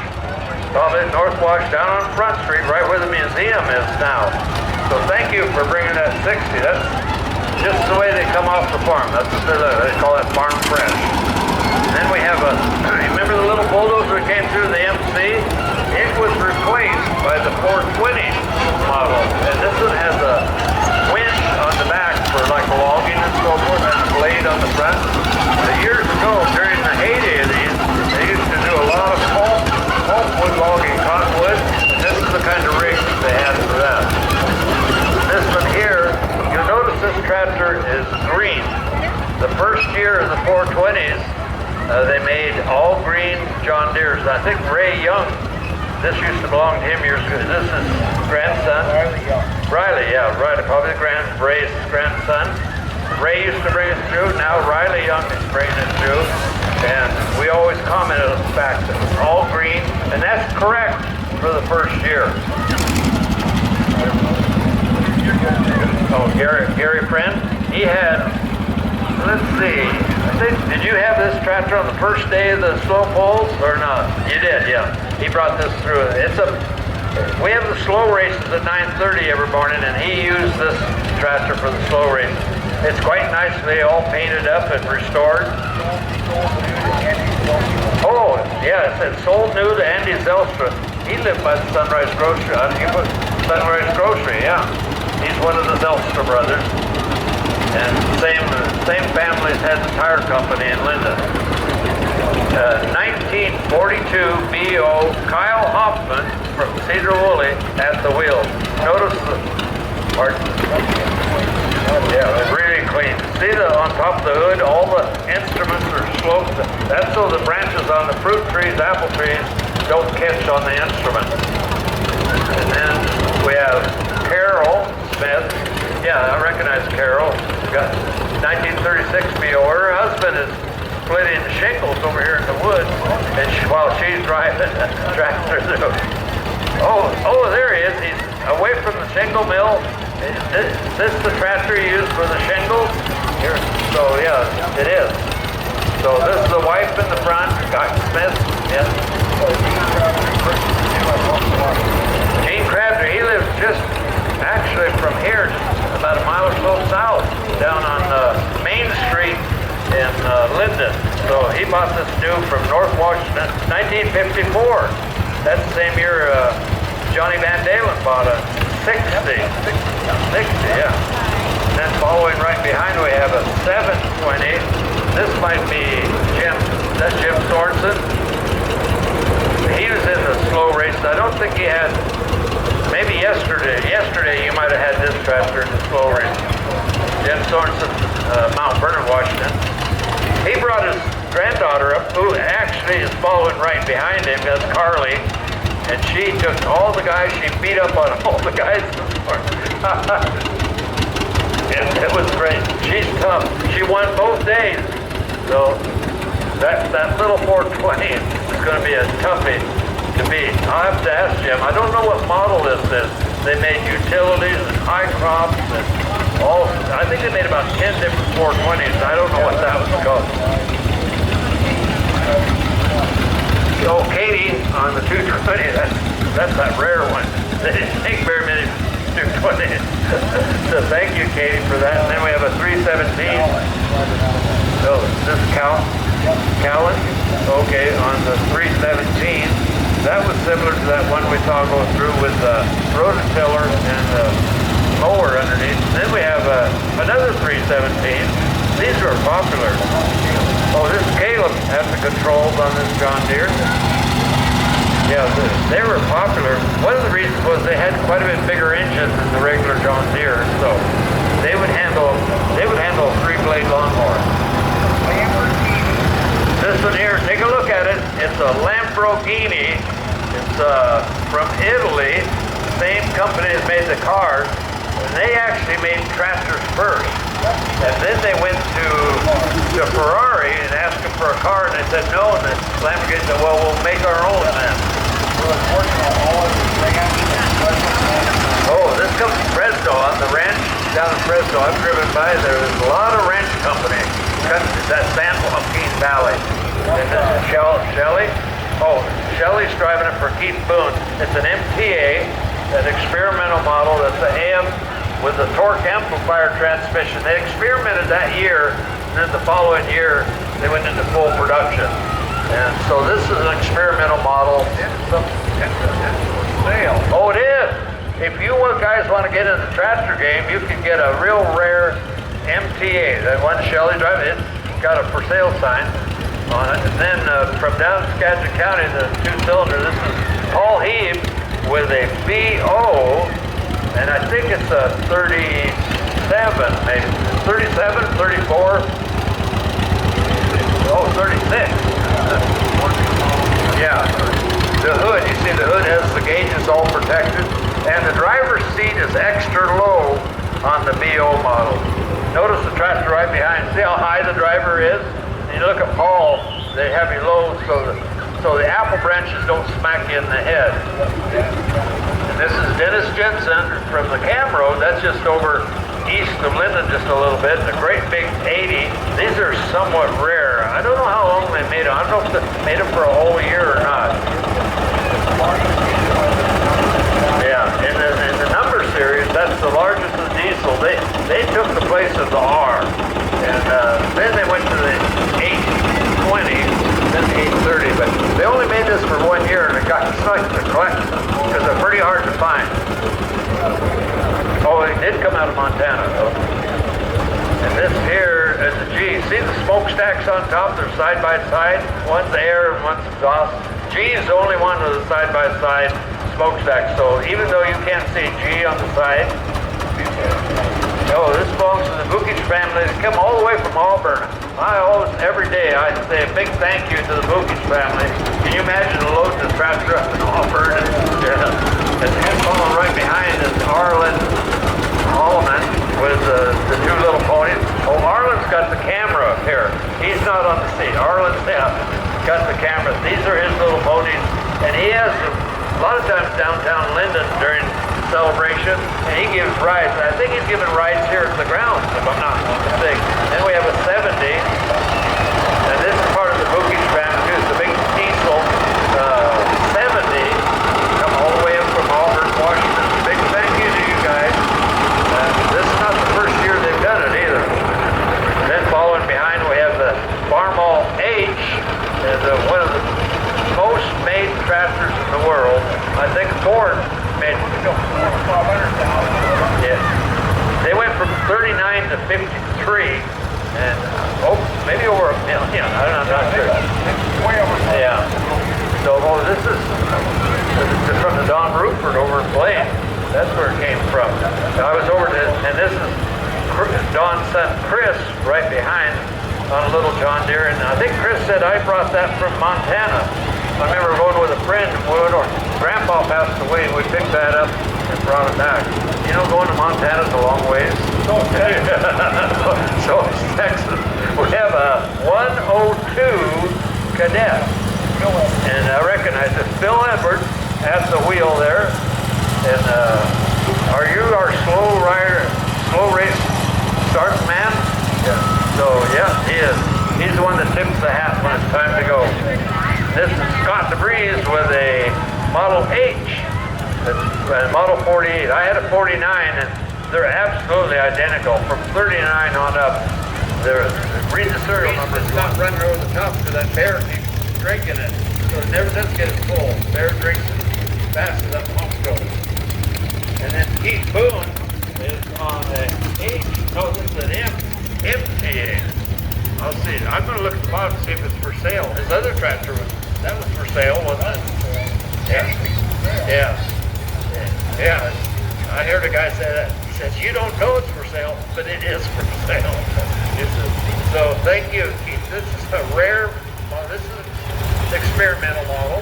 Probably at North Wash down on Front Street, right where the museum is now. So thank you for bringing that 60. That's just the way they come off the farm. That's what they call that farm fresh. And then we have remember the little bulldozer that came through the MC? It was replaced by the 420 model. And this one has a winch on the back for like logging and so forth, and a blade on the front. But years ago, during the heyday of these, they used to do a lot of pulpwood logging, cottonwood, and this is the kind of rig they had for that. This one here, you'll notice this tractor is green. The first year of the 420s, they made all green John Deere's. I think Ray Young, this used to belong to him years ago. This is grandson. Riley, yeah, Riley, probably Ray's grandson. Ray used to bring it through. Now Riley Young is bringing it through. And we always commented on the fact that it's all green, and that's correct for the first year. Oh, Gary Friend, he had, let's see, I think, did you have this tractor on the first day of the slow polls or not? You did, yeah. He brought this through. We have the slow races at 9:30 every morning, and he used this tractor for the slow races. It's quite nicely all painted up and restored. Oh, yeah, it said sold new to Andy Zelstra. He lived by the Sunrise Grocery. He put Sunrise Grocery, yeah. He's one of the Zelstra brothers. And same families had the tire company in Linden. 1942 BO Kyle Hoffman from Cedar Woolley at the wheel. Notice the part. Yeah, it's really clean. See on top of the hood, all the instruments are sloped. That's so the branches on the fruit trees, apple trees, don't catch on the instrument. And then we have Carol Smith. Yeah, I recognize Carol. Got 1936 BO. Her husband is splitting shingles over here in the woods, and while she's driving a tractor through. Oh, there he is. He's away from the shingle mill. Is this the tractor you use for the shingles? Here. So yeah, it is. So this is the wife in the front, Scott Smith. Yeah. Gene Crabtree, he lives just actually from here, about a mile or so south, down on Main Street in Linden. So he bought this new from North Washington, 1954. That's the same year Johnny Van Dalen bought a 60, yeah. And then following right behind, we have a 720. This might be that's Jim Sorensen. He was in the slow race. I don't think he had, maybe yesterday you might have had this tractor in the slow race. Jim Sorensen, Mount Vernon, Washington. He brought his granddaughter up, who actually is following right behind him. That's Carly. And she took all the guys, she beat up on all the guys this morning. It was great. She's tough. She won both days. So that little 420 is going to be a toughie to beat. I'll have to ask Jim. I don't know what model this is. They made utilities and high crops and all. I think they made about 10 different 420s. I don't know what that was called. So Katie on the 220, that's that rare one. They didn't take very many 220s. So thank you, Katie, for that. And then we have a 317. So this Callan, okay, on the 317. That was similar to that one we saw go through with the rototiller and the mower underneath. Then we have another 317. These are popular. Oh, this Caleb has the controls on this John Deere. Yeah, they were popular. One of the reasons was they had quite a bit bigger engine than the regular John Deere, so they would handle a 3-blade lawnmower. This one here, take a look at it. It's a Lamborghini. It's from Italy. Same company that made the cars. And they actually made tractors first. And then they went to Ferrari and asked them for a car, and they said no. And then Lamborghini said, well, we'll make our own then. Oh, this comes from Fresno. On the ranch down in Fresno, I've driven by. There's a lot of ranch company. That San Joaquin Valley. And this is Shelley. Oh, Shelley's driving it for Keith Boone. It's an MTA, an experimental model. That's the AM with the torque amplifier transmission. They experimented that year, and then the following year, they went into full production. And so this is an experimental model. Oh, it is. If you guys want to get in the tractor game, you can get a real rare MTA. That one Shelley driving, it's got a for sale sign on it. And then from down in Skagit County, the 2-cylinder, this is Paul Heeb with a BO, and I think it's a 37, maybe 37, 34. Oh, 36. Yeah. The hood, you see the hood has the gauges all protected, and the driver's seat is extra low on the BO model. Notice the tractor right behind. See how high the driver is? And you look at Paul, they have you low so the apple branches don't smack you in the head. And this is Dennis Jensen from the Cam Road. That's just over east of Linden just a little bit. A great big 80. These are somewhat rare. I don't know how long they made them. I don't know if they made them for a whole year or not. Yeah, in the number series, that's the largest of the diesel. They took the place of the R. And then they went to the 820, then the 830. But they only made this for 1 year, and it got stuck to collect because they're pretty hard to find. Oh, it did come out of Montana, though. And this here is the G. See the smokestacks on top? They're side by side. One's air and one's exhaust. G is the only one with a side by side smokestack. So even though you can't see G on the side, oh, this belongs to the Bukich family. They come all the way from Auburn. Every day, I say a big thank you to the Bukich family. Can you imagine loading the tractor up in Auburn? And following right behind is Arlen Allman with the 2 little ponies. Oh, Arlen's got the camera up here. He's not on the seat. Arlen's got the camera. These are his little ponies. And he has a lot of times downtown Linden during celebration, and he gives rides. I think he's giving rides here at the grounds, if I'm not mistaken. Then we have a 70, and this is part of the Bukich family too. It's the big diesel 70, come all the way up from Auburn, Washington. Big thank you to you guys. This is not the first year they've done it either. And then following behind, we have the Farmall H, is one of the most made tractors in the world. I think Ford made 500,000. Yeah. They went from 39 to 53, and maybe over a million. I'm not sure. Way over. Yeah. So, this is from the Don Rupert over in Blaine. That's where it came from. I was over to, and this is Don's son Chris right behind on a little John Deere, and I think Chris said I brought that from Montana. I remember going with a friend in Wood, or Grandpa passed away, and we picked that up and brought it back. You know, going to Montana is a long ways. So it's Texas. We have a 102 Cadet, and I recognize it. Phil Edwards at the wheel there. And are you our slow race start man? Yeah. So yeah, he is. He's the one that tips the hat when it's time to go. This is Scott DeBreeze with a Model H, Model 48. I had a 49, and they're absolutely identical from 39 on up. Read the serial number. It's not running over the top because that bear keeps drinking it, so it never does get it full. The bear drinks it fast as that pump goes. And then Keith Boone is on a H. No, this is an MTA. I'll see. I'm going to look at the bottom and see if it's for sale. His other tractor that was for sale, wasn't it? Yeah. Yeah. I heard a guy say that. He says, you don't know it's for sale, but it is for sale. So thank you, Keith. This is a rare, this is an experimental model.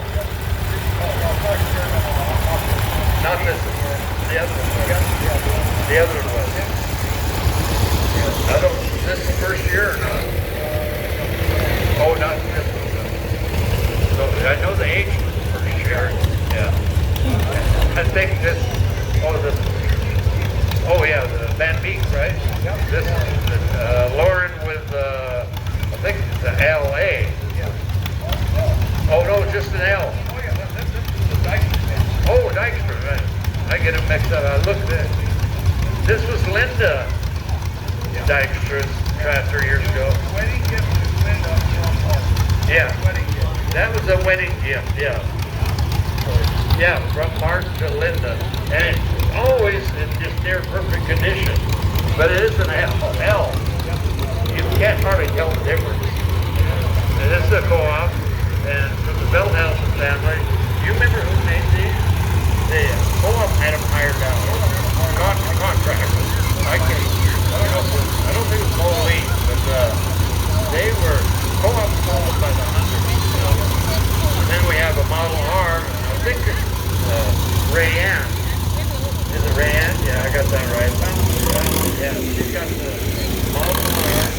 Not this one. The other one. The other one was. I don't, is this the first year or not? Oh, not this one. So I know the H was the first year. Yeah, that was a wedding gift, yeah. Yeah, from Mark to Linda. And it's always in just near perfect condition. But it is an L. You can't hardly tell the difference. And this is a co-op, and from the Belthausen family. You remember who made these? The co-op had them hired out. Contract. I don't think it was Moline, but they were co-op sold by the hundreds. And then we have a Model R. I think it's Rayanne. Is it Rayanne? Yeah, I got that right. Yeah, she's got the Model R.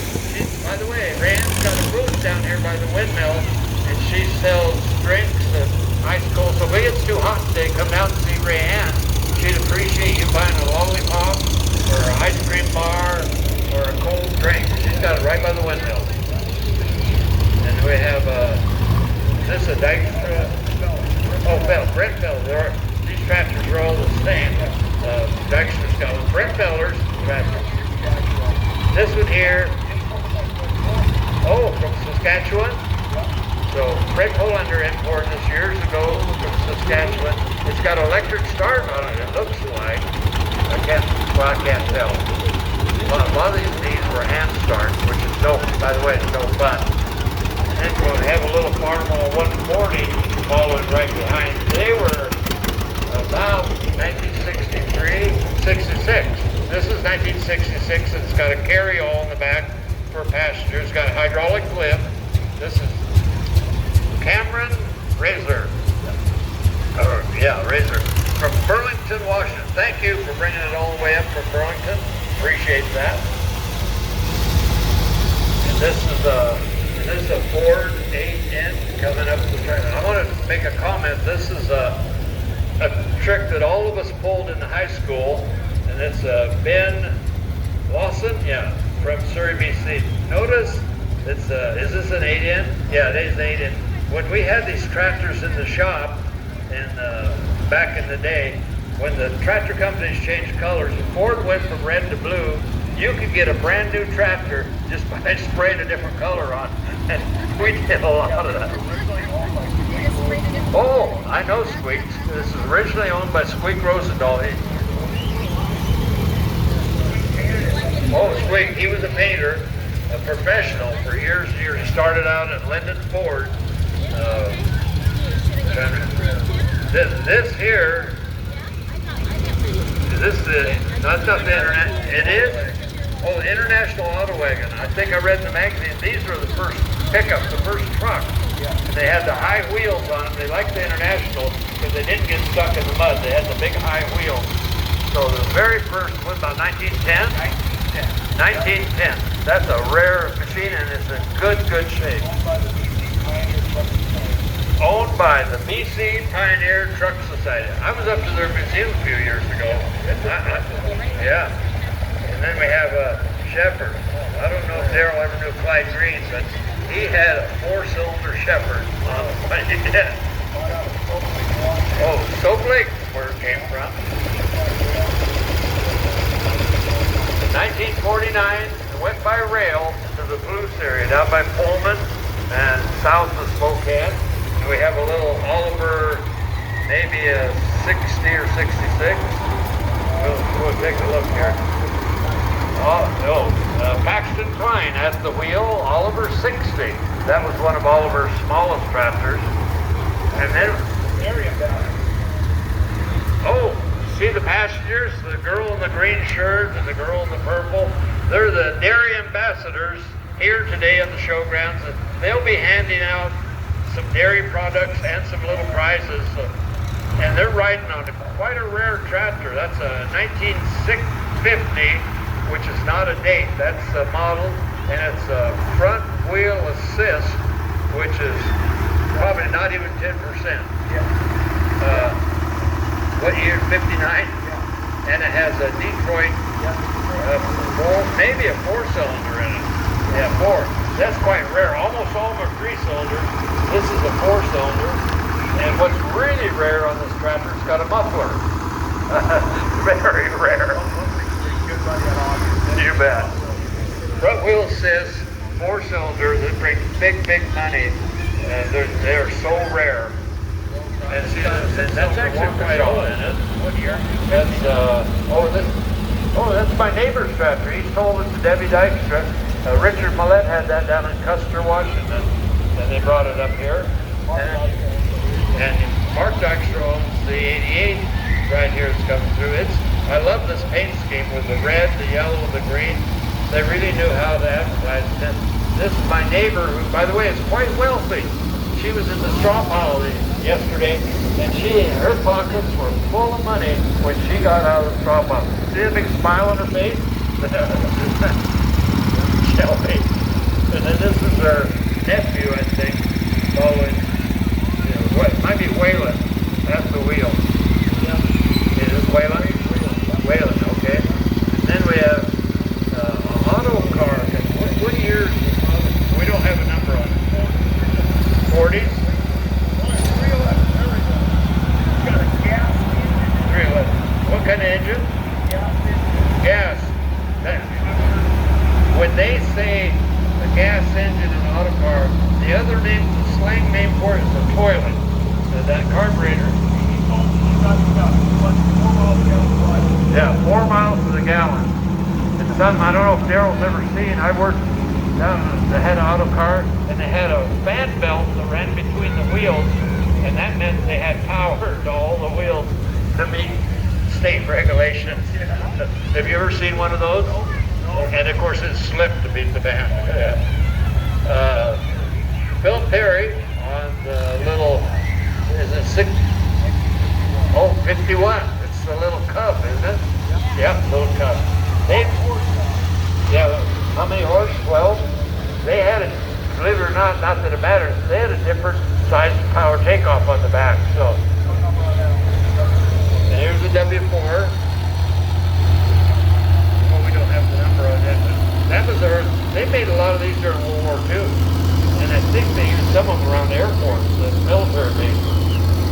By the way, Rayanne's got a booth down here by the windmill, and she sells drinks and ice cold. So if it gets too hot today, come down and see Rayanne. She'd appreciate you buying a lollipop or an ice cream bar or a cold drink. She's got it right by the windmill. And we have this is a Dykstra. Oh, Brent Felder. These tractors are all the same. Dykstra's got one. Brent Felder's tractor. This one here. Oh, from Saskatchewan. So Fred Hollander imported this years ago from Saskatchewan. It's got electric start on it. It looks like. I can't tell. A lot of these were hand start, which is no. By the way, it's no fun. And we'll have a little Farmall 140 following right behind. They were about 1963, 66. This is 1966. It's got a carry-all in the back for passengers. It's got a hydraulic lift. This is Cameron Razor. Razor. From Burlington, Washington. Thank you for bringing it all the way up from Burlington. Appreciate that. And this is a Ford 8N coming up the trailer. I want to make a comment. This is a trick that all of us pulled in high school, and it's Ben Lawson, from Surrey, BC. Notice it's is this an 8N? Yeah, it is an 8N. When we had these tractors in the shop, back in the day, when the tractor companies changed colors, and Ford went from red to blue, you could get a brand new tractor just by spraying a different color on. And we did a lot of that. Oh, I know Squeak. This is originally owned by Squeak Rosendahl. Squeak, he was a painter, a professional for years and years. He started out at Linden Ford. This here, is this that's not the internet, it is? Oh, the International Auto Wagon. I think I read in the magazine, these were the first pickups, the first truck. They had the high wheels on them. They liked the International because they didn't get stuck in the mud. They had the big high wheels. So the very first was about 1910? 1910. That's a rare machine, and it's in good shape. Owned by the BC Pioneer Truck Society. I was up to their museum a few years ago. Yeah. And then we have a Shepherd. I don't know if Darryl ever knew Clyde Green, but he had a 4-cylinder Shepherd on it. Oh, Soap Lake is where it came from. In 1949, it went by rail to the Palouse area, down by Pullman and south of Spokane. And we have a little Oliver, maybe a 60 or 66. We'll take a look here. Oh, no. Paxton Klein at the wheel, Oliver 60. That was one of Oliver's smallest tractors. And then, see the passengers, the girl in the green shirt and the girl in the purple. They're the dairy ambassadors here today at the showgrounds. They'll be handing out some dairy products and some little prizes. And they're riding on quite a rare tractor. That's a 1950, which is not a date. That's a model, and it's a front wheel assist, which is probably not even 10%. What year? 59? And it has a Detroit, maybe a 4-cylinder in it. Yeah, 4. That's quite rare. Almost all of them are 3-cylinders. This is a 4-cylinder. And what's really rare on this tractor, it's got a muffler. Very rare. You bet. Front wheel assist, 4-cylinder that brings big money and they're so rare. And see, that's actually quite old. What year? That's that's my neighbor's tractor. He sold it to Debbie Dykstra. Richard Millett had that down in Custer, Washington, and they brought it up here. And Mark Dykstra owns the 88 right here that's coming through. I love this paint scheme with the red, the yellow, the green. They really knew how to advertise it. This is my neighbor, who, by the way, is quite wealthy. She was in the straw pile yesterday, and her pockets were full of money when she got out of the straw pile. See the big smile on her face? Shelby. And then this is her nephew, I think, following, it might be Waylon. That's the wheel. Is this Waylon? Waylon, okay. And then we have an auto car. What year? We don't have a number on it. 40s? 311. What kind of engine? Gas. When they say a gas engine in an auto car, the other name, the slang name for it is a toilet. So that carburetor. Yeah, 4 miles to the gallon. And something I don't know if Darryl's ever seen. I worked down the head of auto car, and they had a fan belt that ran between the wheels, and that meant they had power to all the wheels to meet state regulations. Have you ever seen one of those? And of course it slipped to beat the band. Phil Perry on the little, is it 51. It's the little Cub, isn't it? Yeah, little Cub. How many horse? 12. They had it, believe it or not that it matters, they had a different size power takeoff on the back. So, and here's the W4. Don't have the number on that. That was they made a lot of these during World War II. And I think they used some of them around the airports, the military bases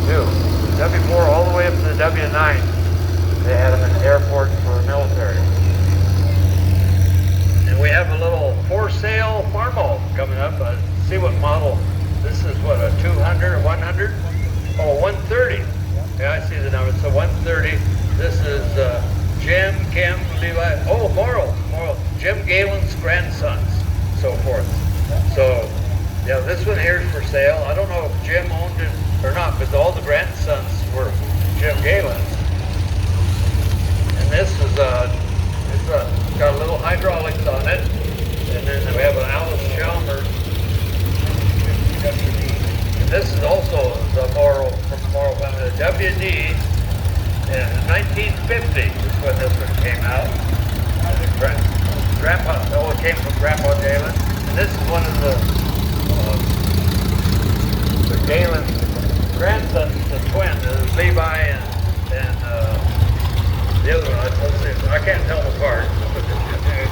too. The W4 all the way up to the W9. They had them in airports for military. And we have a little for sale farm coming up. See what model. This is what, a 200, 100? Oh, 130. Yeah, I see the number. So 130. This is Jim, Kim, Levi, Morrill, Jim Galen's grandsons, so forth. So, yeah, this one here is for sale. I don't know if Jim owned it or not, but all the grandsons were Jim Galen's. And this is it's got a little hydraulics on it, and then we have an Allis Chalmers. And this is also the Morrill from the Morrill family, the WD. In 1950 is when this one came out. It came from Grandpa Galen. And this is one of the Galen grandsons, the twin, Levi and the other one. I can't tell them apart.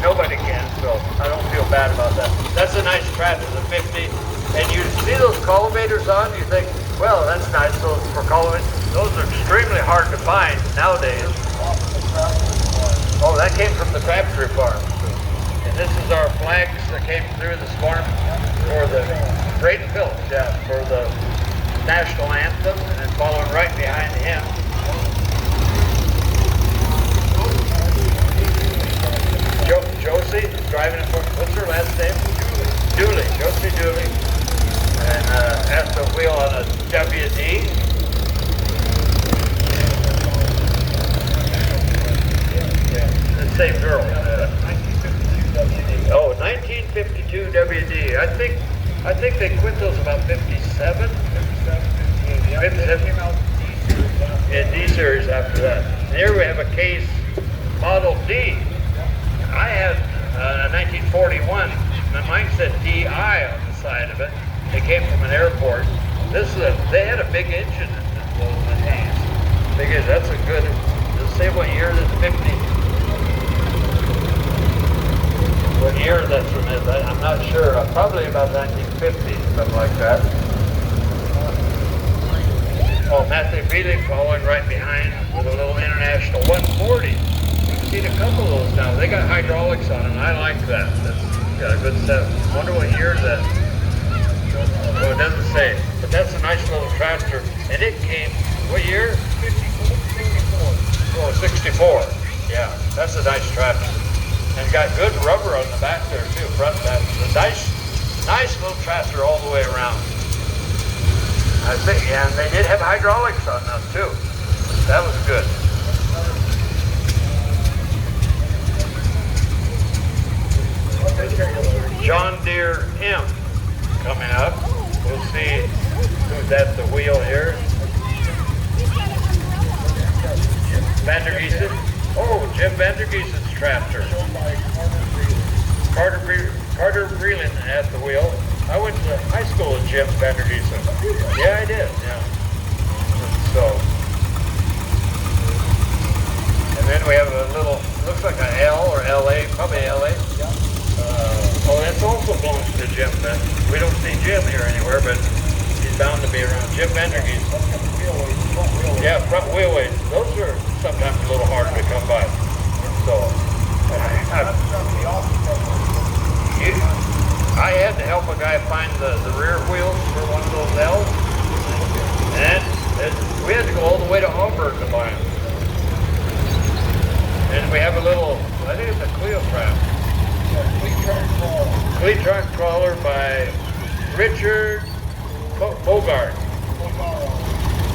Nobody can, so I don't feel bad about that. That's a nice tractor, the 50. And you see those cultivators on, you think, well, that's nice for cultivators. Those are extremely hard to find nowadays. Oh, that came from the Crabtree farm. And this is our flags that came through this farm for the Great Phillips, for the national anthem, and then following right behind him. Josie is driving it for, what's her last name? Dooley, Josie Dooley. And has the wheel on a WD. The same girl. 1952 WD. I think they quit those about 57. 57. Yeah, D series after that. And here we have a case Model D. I had 1941. Mine said DI on the side of it. It came from an airport. They had a big engine in these. Because that's a good. Let's say what year this 50. What year that's from is, I'm not sure. Probably about 1950, something like that. Oh, Matthew Felix following right behind with a little International 140. We've seen a couple of those now. They got hydraulics on them. I like that. That's got a good set. Wonder what year that. Oh, it doesn't say. tractor, and it came, what year? 64. Oh, 64. Yeah, that's a nice tractor. And got good rubber on the back there too, front and back. A nice little tractor all the way around. I think, and they did have hydraulics on them too. That was good. John Deere M coming up. We'll see who's at the wheel here. Vandergeesen. Oh, Jim Vandergeesen's tractor. Carter Breland at the wheel. I went to high school with Jim Vandergeesen. Yeah, I did. Yeah. So, and then we have a little, looks like an L or LA, probably LA. Oh, that's also belongs to Jim. We don't see Jim here anywhere, but he's bound to be around. Jim Vandergeesen. Yeah, front wheelways. Those are sometimes a little hard to come by. So, I had to help a guy find the rear wheels for one of those L's, and we had to go all the way to Auburn to buy them. And we have a little, I think it's a Clio trap. Cleat Track Crawler by Richard Bogart.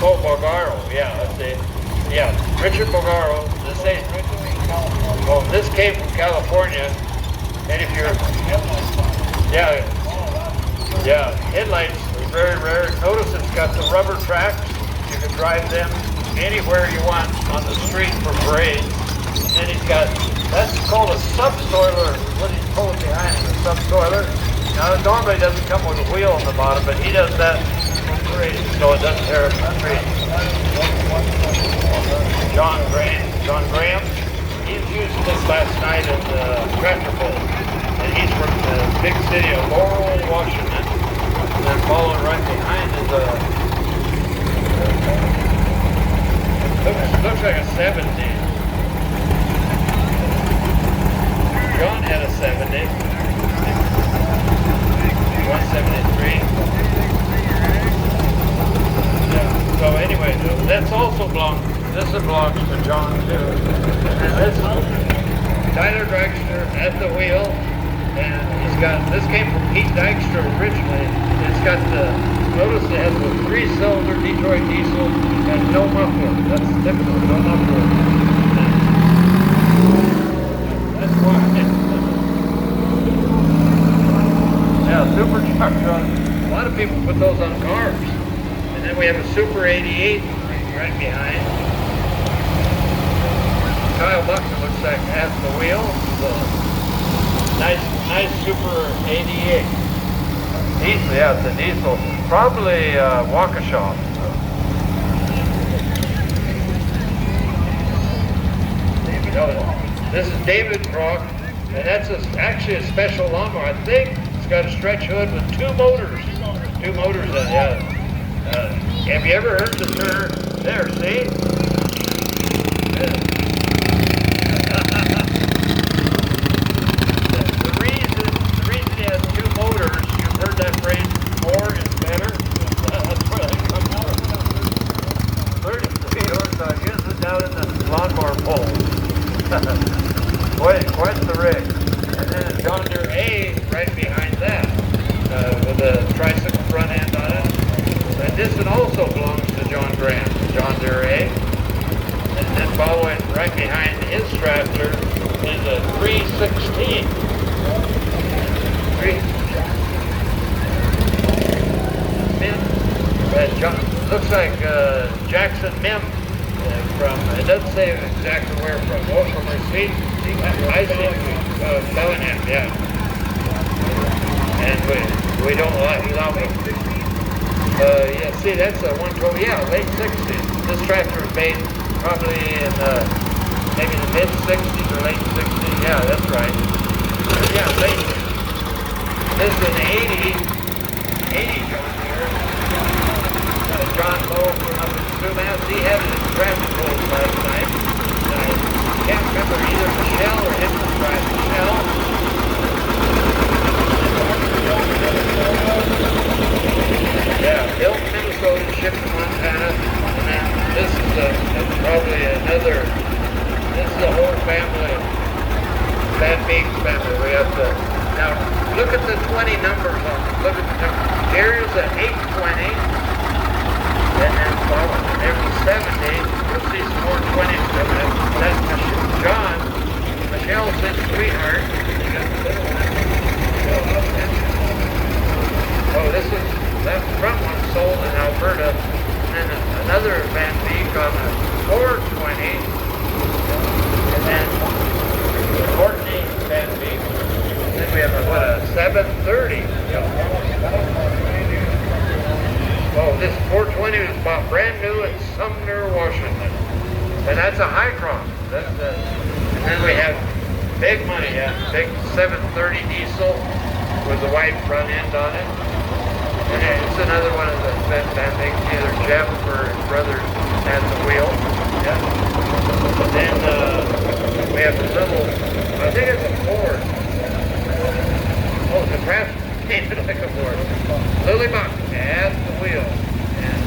Bogaro, yeah, that's it. Yeah, Richard Bogaro. This came from California, and if you're, yeah, headlights are very rare. Notice it's got the rubber tracks. You can drive them anywhere you want on the street for parades. And he's got, that's called a subsoiler, what he's pulling behind is a subsoiler. Now it normally doesn't come with a wheel on the bottom, but he does that for parades, so it doesn't tear up the tree. John Graham, he's using this last night at the tractor pull. And he's from the big city of Laurel, Washington. And then following right behind is looks like a 70. John had a 70. 173. Yeah. So anyway, that's also this belongs to John too. And this Tyler Dragster at the wheel, and he's got, this came from Pete Dykstra originally. It's got the, notice it has a 3-cylinder Detroit diesel and no muffler. That's typical, no muffler. That's why. Yeah, supercharged on, a lot of people put those on cars. And then we have a Super 88 right behind. Kyle Buckner looks like at the wheel. So nice Super 88. Diesel, yeah, it's a diesel. Probably Waukesha. This is David Brock, and that's actually a special lawnmower. I think it's got a stretch hood with 2 motors. 2 motors, yeah. Have you ever heard the term? There, see? The reason he has 2 motors, you've heard that phrase, more is better. That's where that comes from. 33 horsepower, I guess it's down in the lawnmower pole. Quite the rig. And then a John Deere A right behind that, with a tricycle front end on it. And this one also belongs to John Grant, John Deere A. And then following right behind his tractor is a 316. Looks like Jackson Mim from, it doesn't say exactly where from, from Receipt. I see Bellingham, yeah. And we don't allow them. Yeah, see, that's a 120, yeah, late 60s. This tractor was made probably in maybe the mid 60s or late 60s. Yeah, that's right. Yeah, late. This is an 80 John Deere. John Lowe from up in Sumas, he had it in the traffic pole last night. I can't remember either Michelle or him was driving Michelle. Yeah, built in Minnesota, shipped to 820. And then following there's a 70. You'll see some more 20s coming up. That's John. Michelle's his sweetheart. Oh, that front one sold in Alberta. And then another Van Beek on a 420. And then 14 Van Beek. And then we have a 730. Oh, this 420 was bought brand new in Sumner, Washington. And that's a high crop. And then we have big money, big 730 diesel with the white front end on it. And it's another one of the Van Beek, either Jeff or his brother has the wheel. Yeah. And then we have a little, I think it's a Ford. Oh, the craft painted like a Ford. Lily Buck has the wheel. And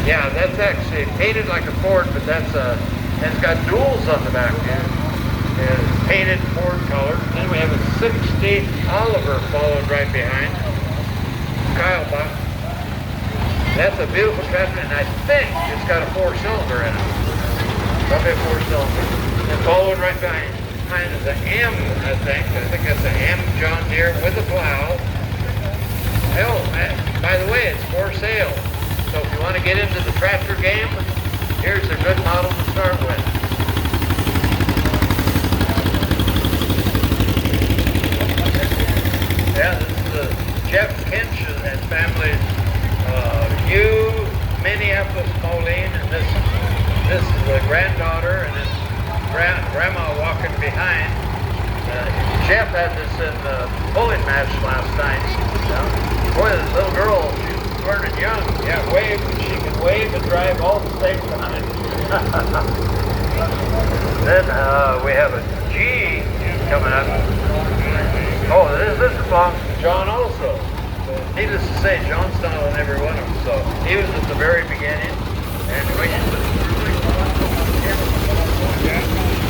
yeah, that's actually painted like a Ford, but that's and it's got duals on the back end. And it's painted Ford color. Then we have a 60 Oliver followed right behind. Kyle bought. That's a beautiful tractor, and I think it's got a 4-cylinder in it. Probably a 4-cylinder. And followed right behind is an M, I think. I think that's an M John Deere with a plow. Hell, by the way, it's for sale. So if you want to get into the tractor game, here's a good model to start with. Yeah, this is the Jeff Kinch and family's new Minneapolis Moline, and this is the granddaughter, and then grandma walking behind. Jeff had this in the bowling match last night. Boy, this little girl, she's learning young. Yeah, she can wave and drive all at the same time. Then we have a G coming up. Oh, this belongs to John also. Needless to say, John's not on every one of them, so he was at the very beginning. And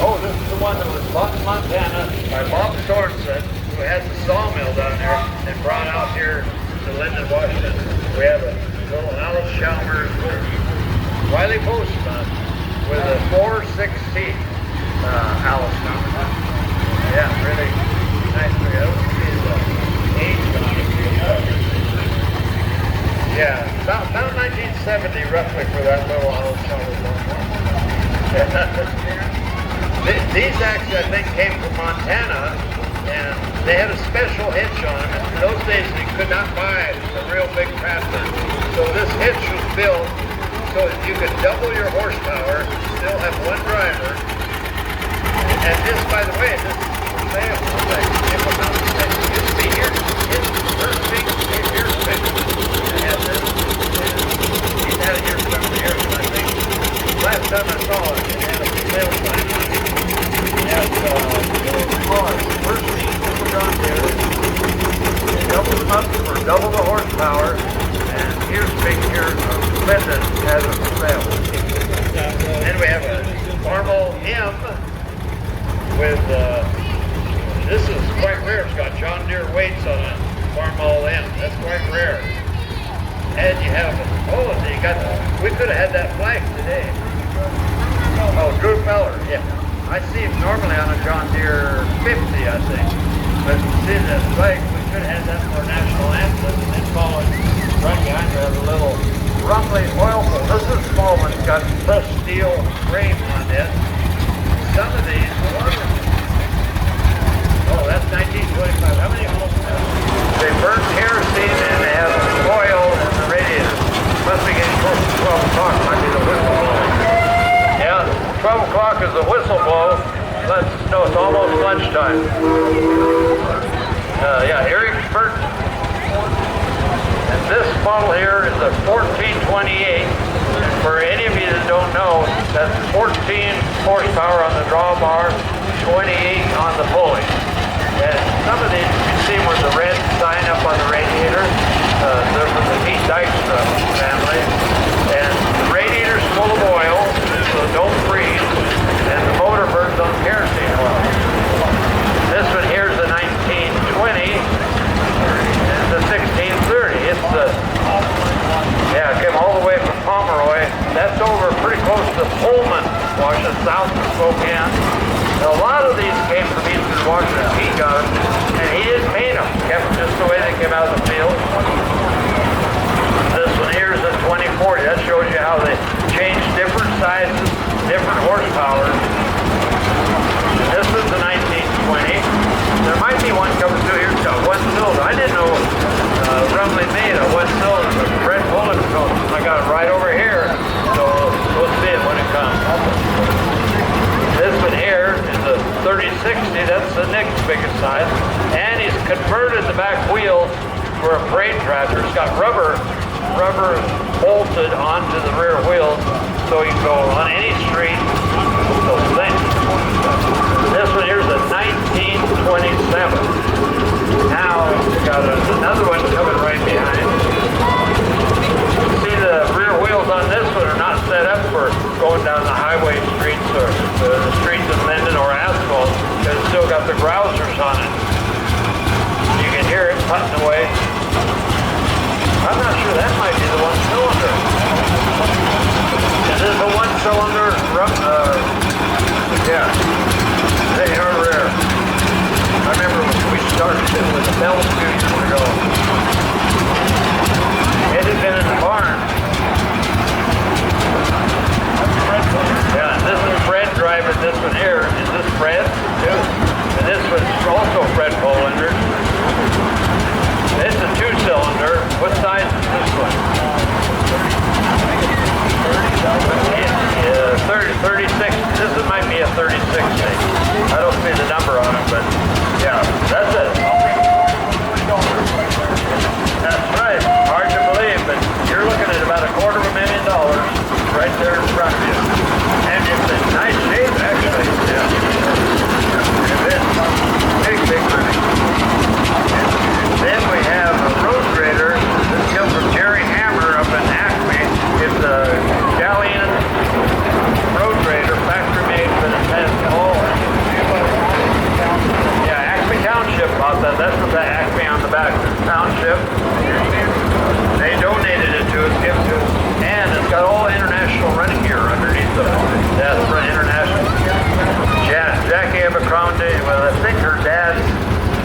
oh, this is the one that was bought in Montana by Bob Sorensen, who has a sawmill down there and brought out here to Linden, Washington. We have a little Allis Chalmers with Wiley Post with a 460 Allis number. Yeah, really nice. I don't see the age on it. Yeah, about 1970 roughly for that little Allis Chalmers lawnmower. These actually, I think, came from Montana, and they had a special hitch on them. In those days, you could not buy a real big tractor. So this hitch was built so that you could double your horsepower, still have one driver. And this, by the way, this is for sale. Like, it was not the same. It used to be here, here's big, here's big. It had this. He's had it here for several years, I think. Last time I saw it, it had a sale sign on it. First piece of John Deere. They doubled them up for double the horsepower, and here's big here Linden has it for sale. Then we have a Farmall M with this is quite rare. It's got John Deere weights on it. Farmall M. That's quite rare. And you have we could have had that flag today. Oh, Drew Feller, yeah. I see him normally on a John Deere 50, I think. But see that flag, we could have had that for national anthem, and then following right behind there, a little rumbly oil pull. This is a small one. It's got crushed steel frame on it. Some of these, oh, that's 1925. How many homes have they burnt kerosene and they have oil in the radiator? Must be getting close to 12 o'clock. Might be the whistle blowing. Yeah, 12 o'clock is the whistle blow. Let's know it's almost lunchtime. Yeah, Eric Burton. And this model here is a 1428. For any of you that don't know, that's 14 horsepower on the drawbar, 28 on the pulley. And some of these you can see where the red sign up on the radiator. They're from the Pete Dykstra family. And the radiator's full of oil, so don't freeze. And the motor burns on kerosene oil. This one here is a 1920 and the 1630. It's the the Pullman, Washington, south of Spokane. A lot of these came from eastern Washington. He got them, and he didn't paint them. Kept them just the way they came out of the field. This one here is a 2040. That shows you how they change different sizes, different horsepower. This is the 1920. There might be one coming through here. It's got one cylinder. I didn't know Rumley made a one cylinder. Fred Pullen, so I got it right over here. So we'll see it when it comes. This one here is a 3060. That's the next biggest size. And he's converted the back wheels for a freight tractor. It's got rubber bolted onto the rear wheels, so you can go on any street. So this one here's a 1927. Now we got another one coming right behind. See, the rear wheels on this one are not set up for going down the highway streets or the streets of Linden or asphalt, because it's still got the grousers on it. You can hear it putting away. I'm not sure, that might be the one cylinder. Is this a one cylinder? Yeah. They are rare. I remember when we started it with the Bell Studio ago. It had been in the barn. Yeah, this is Fred driving this one here. Is this Fred too? And this one's also Fred Polander. It's a two-cylinder. What size is this one? 36. This one might be a 36. I don't see the number on it, but yeah, that's it. That's right. Hard to believe, but you're looking at about $250,000 right there in front of you. And it's in nice shape, actually. Yeah. Big money. Then we have a road grader. This comes from Jerry Hammer up in Acme. It's a Galleon road grader, factory made, but it has all. Yeah, Acme Township bought that. That's what that Acme on the back. Township. They donated it to us, gave it to us. And it's got all international running gear underneath the that's for international. Jackie Abercrombie, well, I think her dad's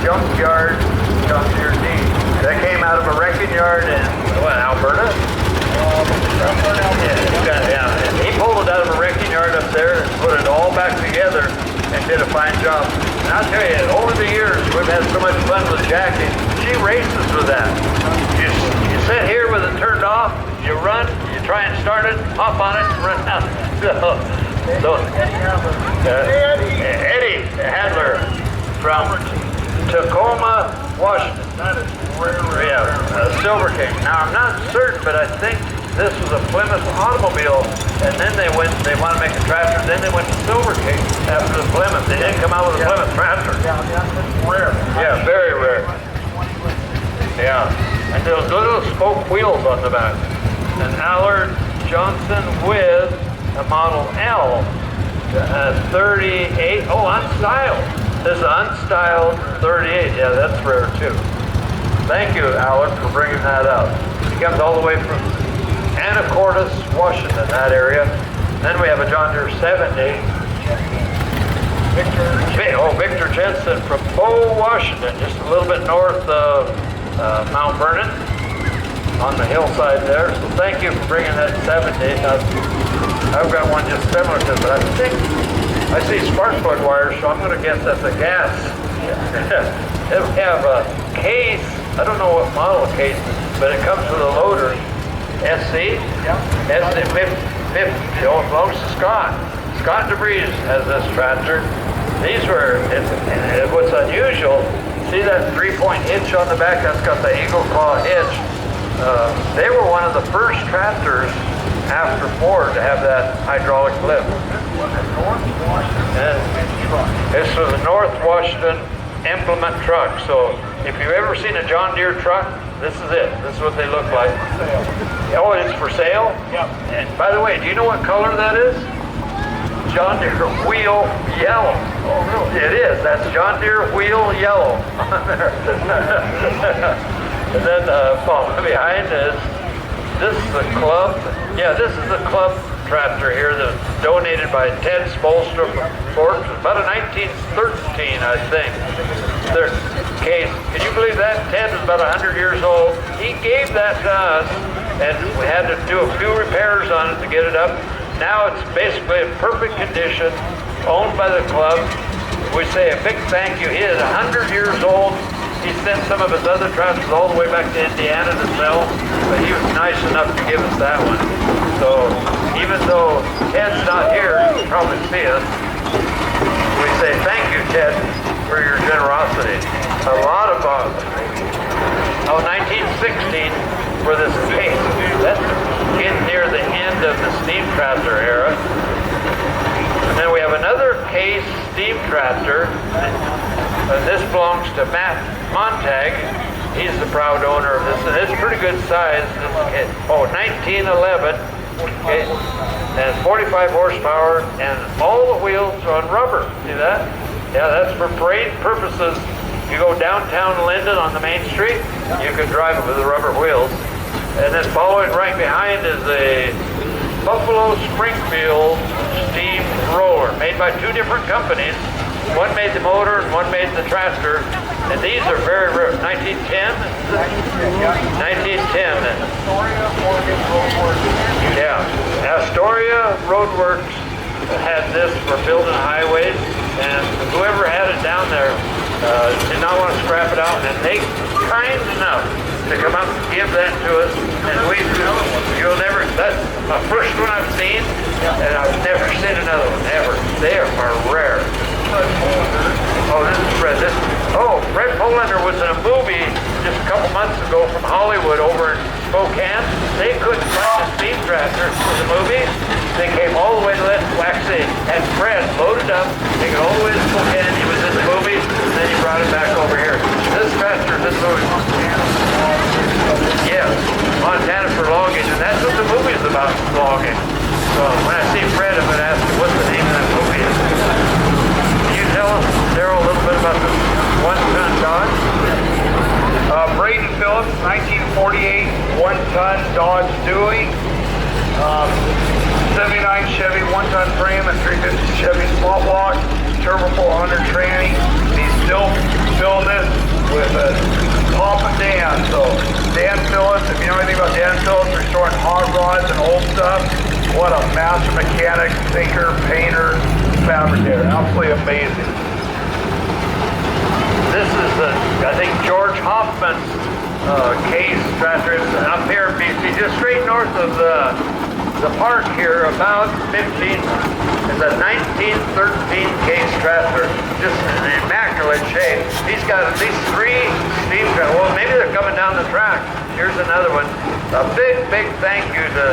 junkyard, John Deere D. That came out of a wrecking yard in, Alberta? Yeah, and he pulled it out of a wrecking yard up there and put it all back together and did a fine job. And I'll tell you, over the years, we've had so much fun with Jackie. She races with that. You sit here with it turned off, you run, you try and start it, hop on it, and run out. Eddie Handler from Tacoma, Washington. Silver King. Now I'm not certain, but I think this was a Plymouth automobile, and then they want to make a tractor, then they went to Silver King after the Plymouth. They didn't come out with a Plymouth tractor. Rare. Yeah, very rare. Yeah, and those little spoke wheels on the back. An Allard Johnson with a Model L, 38. Oh, unstyled. This is unstyled 38. Yeah, that's rare too. Thank you, Allard, for bringing that up. He comes all the way from Anacortes, Washington, that area. Then we have a John Deere 70. Victor Jensen from Bow, Washington, just a little bit north of Mount Vernon, on the hillside there. So thank you for bringing that 70. I've got one just similar to it, but I think I see spark plug wires, so I'm going to guess that's a gas. They have a case. I don't know what model of case, but it comes with a loader. SC? Yeah. SC 50. It belongs to Scott. Scott DeVries has this tractor. These were, what's unusual, see that 3-point hitch on the back? That's got the Eagle Claw hitch. They were one of the first tractors after Ford to have that hydraulic lift. This was a North Washington implement truck. So if you've ever seen a John Deere truck, this is it. This is what they look like. Oh, it's for sale? Yep. And by the way, do you know what color that is? John Deere wheel yellow. Oh, really? It is. That's John Deere wheel yellow on there. And then following behind is, this is the club. Yeah, this is the club tractor here that was donated by Ted Spolstra Ford, about a 1913, I think. Their case. Can you believe that? Ted was about 100 years old. He gave that to us, and we had to do a few repairs on it to get it up. Now it's basically in perfect condition, owned by the club. We say a big thank you. He is 100 years old. He sent some of his other tractors all the way back to Indiana to sell, but he was nice enough to give us that one. So even though Ted's not here, you can probably see us. We say thank you, Ted, for your generosity. A lot of 1916 for this case. That's getting near the end of the steam tractor era. And then we have another case steam tractor. This belongs to Matt Montag. He's the proud owner of this, and it's pretty good size. 1911. Okay, and 45 horsepower, and all the wheels are on rubber. See that? Yeah, that's for parade purposes. You go downtown Linden on the main street, you can drive it with the rubber wheels. And then following right behind is a Buffalo Springfield steam roller made by two different companies. One made the motor and one made the tractor. And these are very rare. 1910? 1910. Yeah. Astoria Roadworks had this for building highways. And whoever had it down there did not want to scrap it out. And they kind enough to come up and give that to us. And you'll never, that's the first one I've seen. And I've never seen another one, ever. They are rare. Oh, this is Fred. Fred Polander was in a movie just a couple months ago from Hollywood over in Spokane. They couldn't find a steam tractor for the movie. They came all the way to actually had Fred loaded up, take it all the way to Spokane. He was in the movie, and then he brought it back over here. This tractor, this movie. Yeah, Montana for logging, and that's what the movie is about, logging. So when I see Fred, I'm going to ask him what the name of that movie is. Tell us, Darryl, a little bit about the one-ton Dodge. Braden Phillips, 1948, one-ton Dodge Dewey. 79 Chevy, one-ton frame, and 350 Chevy small block, turbo 400 tranny. He's still filling this with a Papa Dan. So Dan Phillips, if you know anything about Dan Phillips, restoring hot rods and old stuff, what a master mechanic, thinker, painter, fabricator. Absolutely amazing. This is, I think, George Hoffman's case tractor. It's up here in BC, just straight north of the park here, about 15. It's a 1913 case tractor, just in immaculate shape. He's got at least 3 steam tractors. Well, maybe they're coming down the track. Here's another one. A big, big thank you to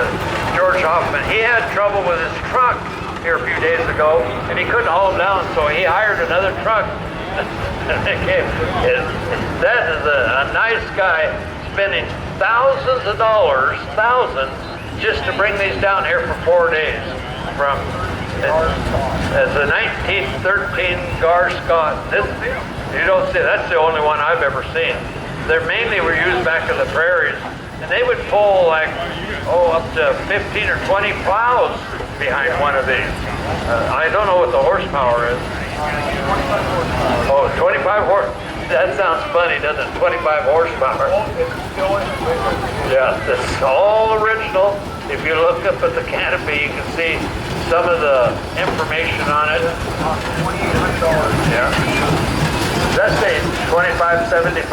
George Hoffman. He had trouble with his truck here a few days ago, and he couldn't haul them down, so he hired another truck. That is a nice guy, spending thousands of dollars, just to bring these down here for 4 days. From as a 1913 Gar Scott. This, you don't see, that's the only one I've ever seen. They mainly were used back in the prairies, and they would pull like up to 15 or 20 plows behind one of these. I don't know what the horsepower is. 25 horse. That sounds funny, doesn't it? 25 horsepower. Yeah, this is all original. If you look up at the canopy, you can see some of the information on it. Yeah. Does that say 2575?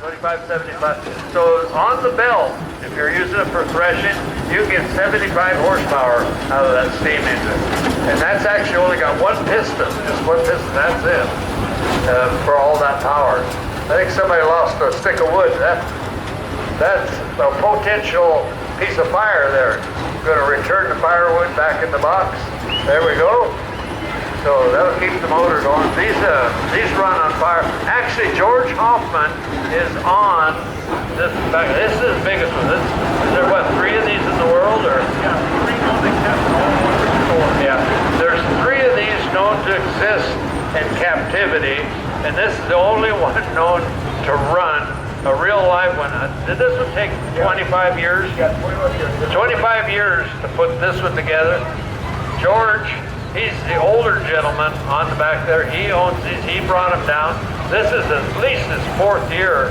2575. So on the belt, if you're using it for threshing, you get 75 horsepower out of that steam engine. And that's actually only got one piston, just one piston, that's it, for all that power. I think somebody lost a stick of wood. That's a potential piece of fire there. Going to return the firewood back in the box. There we go. So that'll keep the motor going. These run on fire. Actually, George Hoffman is on this. This is the biggest one. Is there what, 3 of these in the world, or? Yeah. There's 3 of these known to exist in captivity, and this is the only one known to run a real live one. Did this one take 25 years? Yeah, 21 years. 25 years to put this one together. George, he's the older gentleman on the back there. He owns these. He brought them down. This is at least his 4th year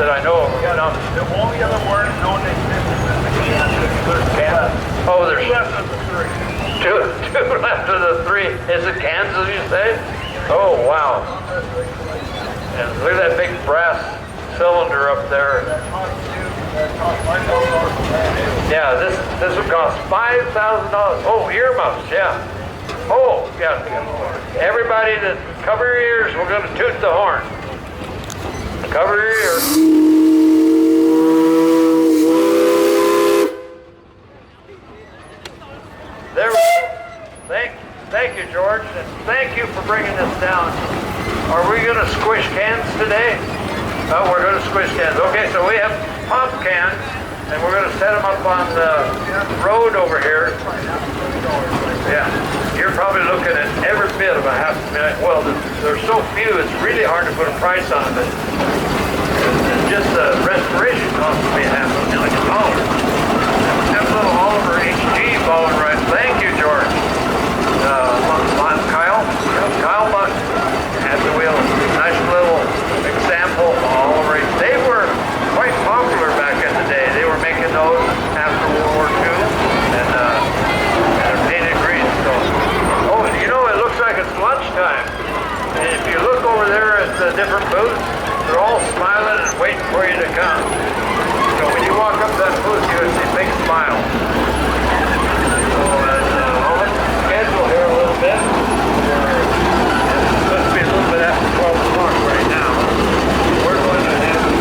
that I know of. Yeah, Now, the only other word known to exist is there's Canada. oh, there's Two left of the 3. two left of the 3. Is it Kansas, you say? Oh, wow. And look at that big brass cylinder up there. Yeah, this would cost $5,000. Oh, earmuffs, yeah. Oh, yeah. Everybody that cover your ears, we're going to toot the horn. Cover your ears. There we go. Thank you, George, and thank you for bringing this down. Are we going to squish cans today? Oh, we're going to squish cans. Okay, so we have pop cans, and we're going to set them up on the road over here. Yeah, you're probably looking at every bit of a half a minute. Well, there's so few, it's really hard to put a price on it. Just the restoration costs me $500,000. That little Oliver HG ball right. Thank you, George. Kyle Buck had the wheel. Nice little example of Oliver. They were quite popular back in the day. They were making those after World War II, and they're painted green. So, oh, you know, it looks like it's lunchtime. And if you look over there at the different booths, they're all smiling and waiting for you to come. So when you walk up that booth, you'll see big smiles. So I'll let you schedule here a little bit. It's supposed to be a little bit after 12 o'clock right now. We're going to have a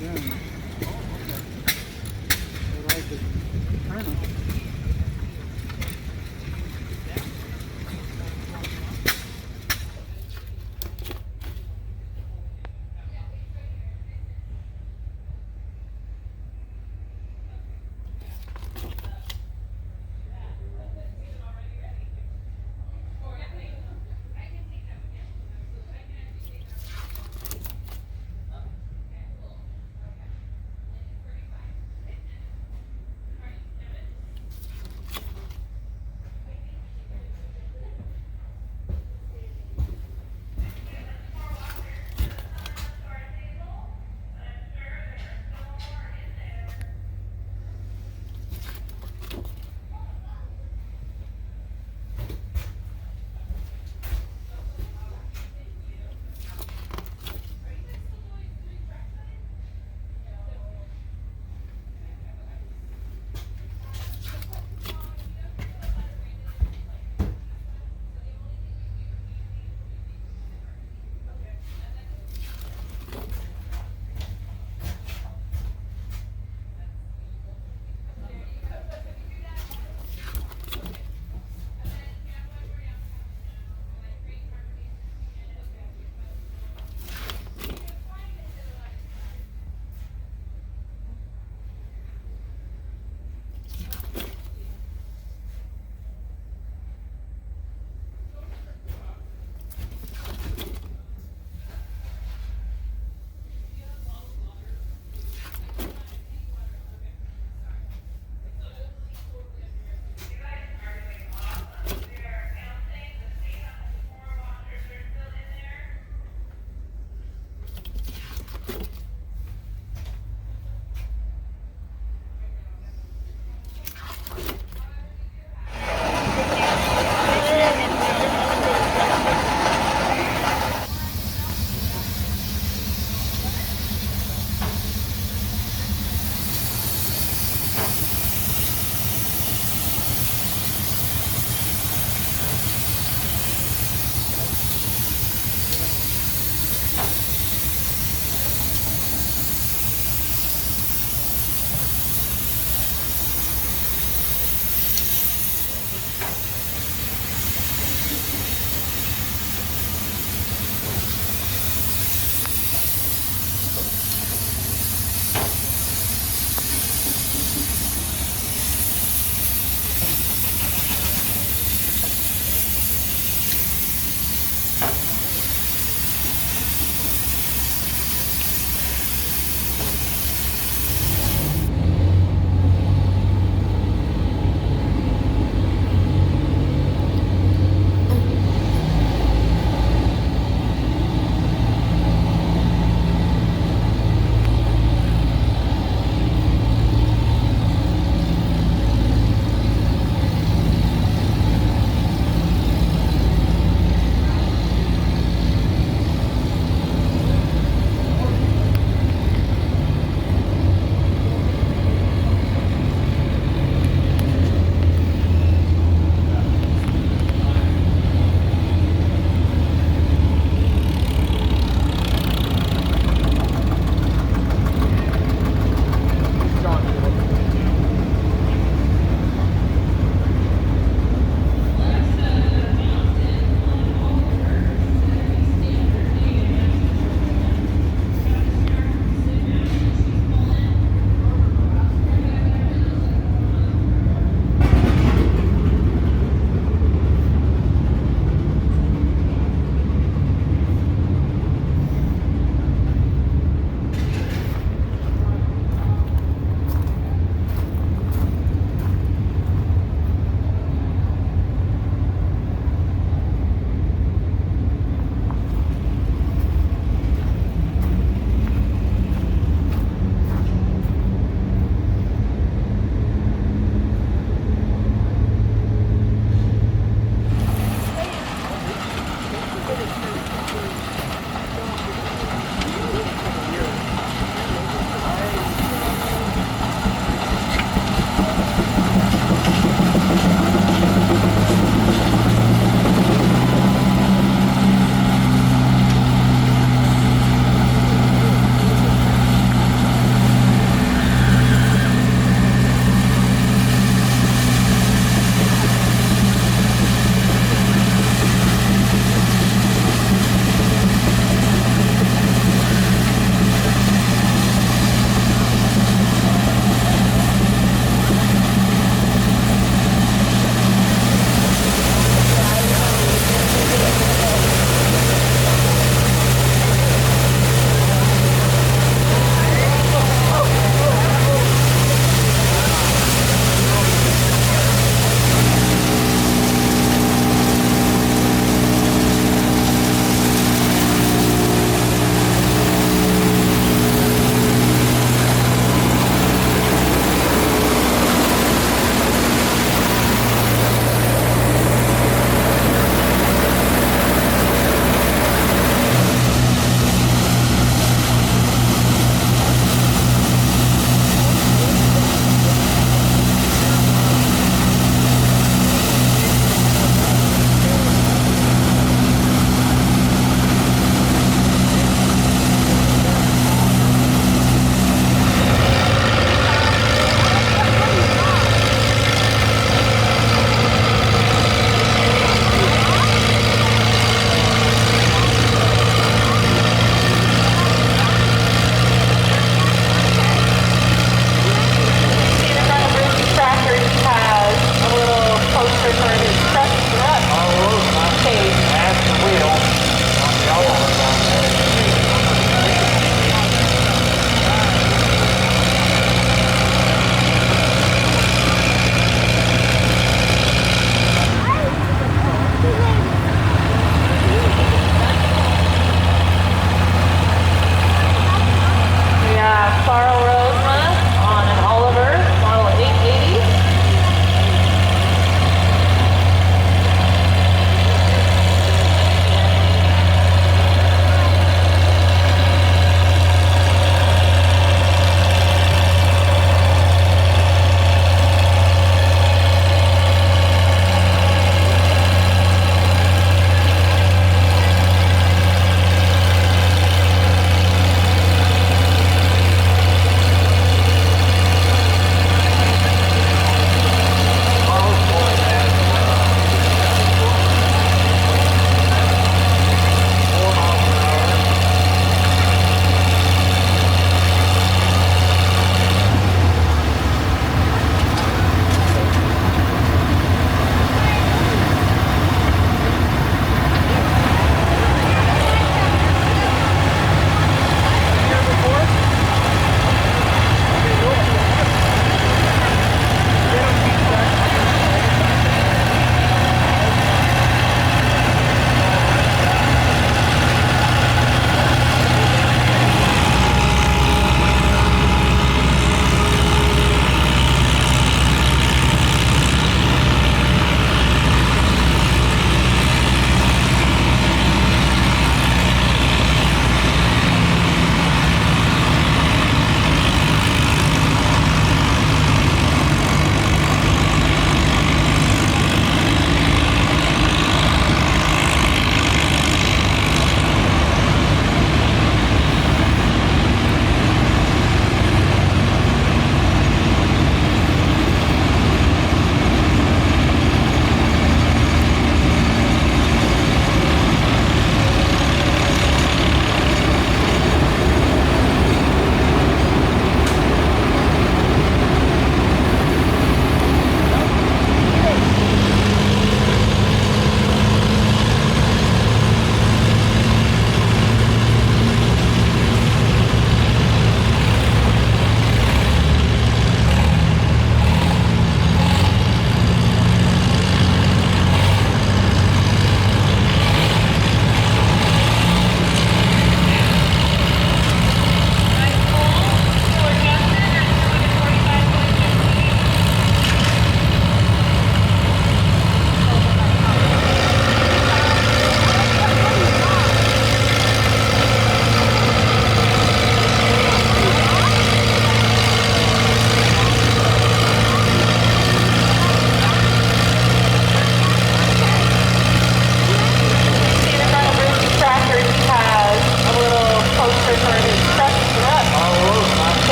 Yeah. I like it.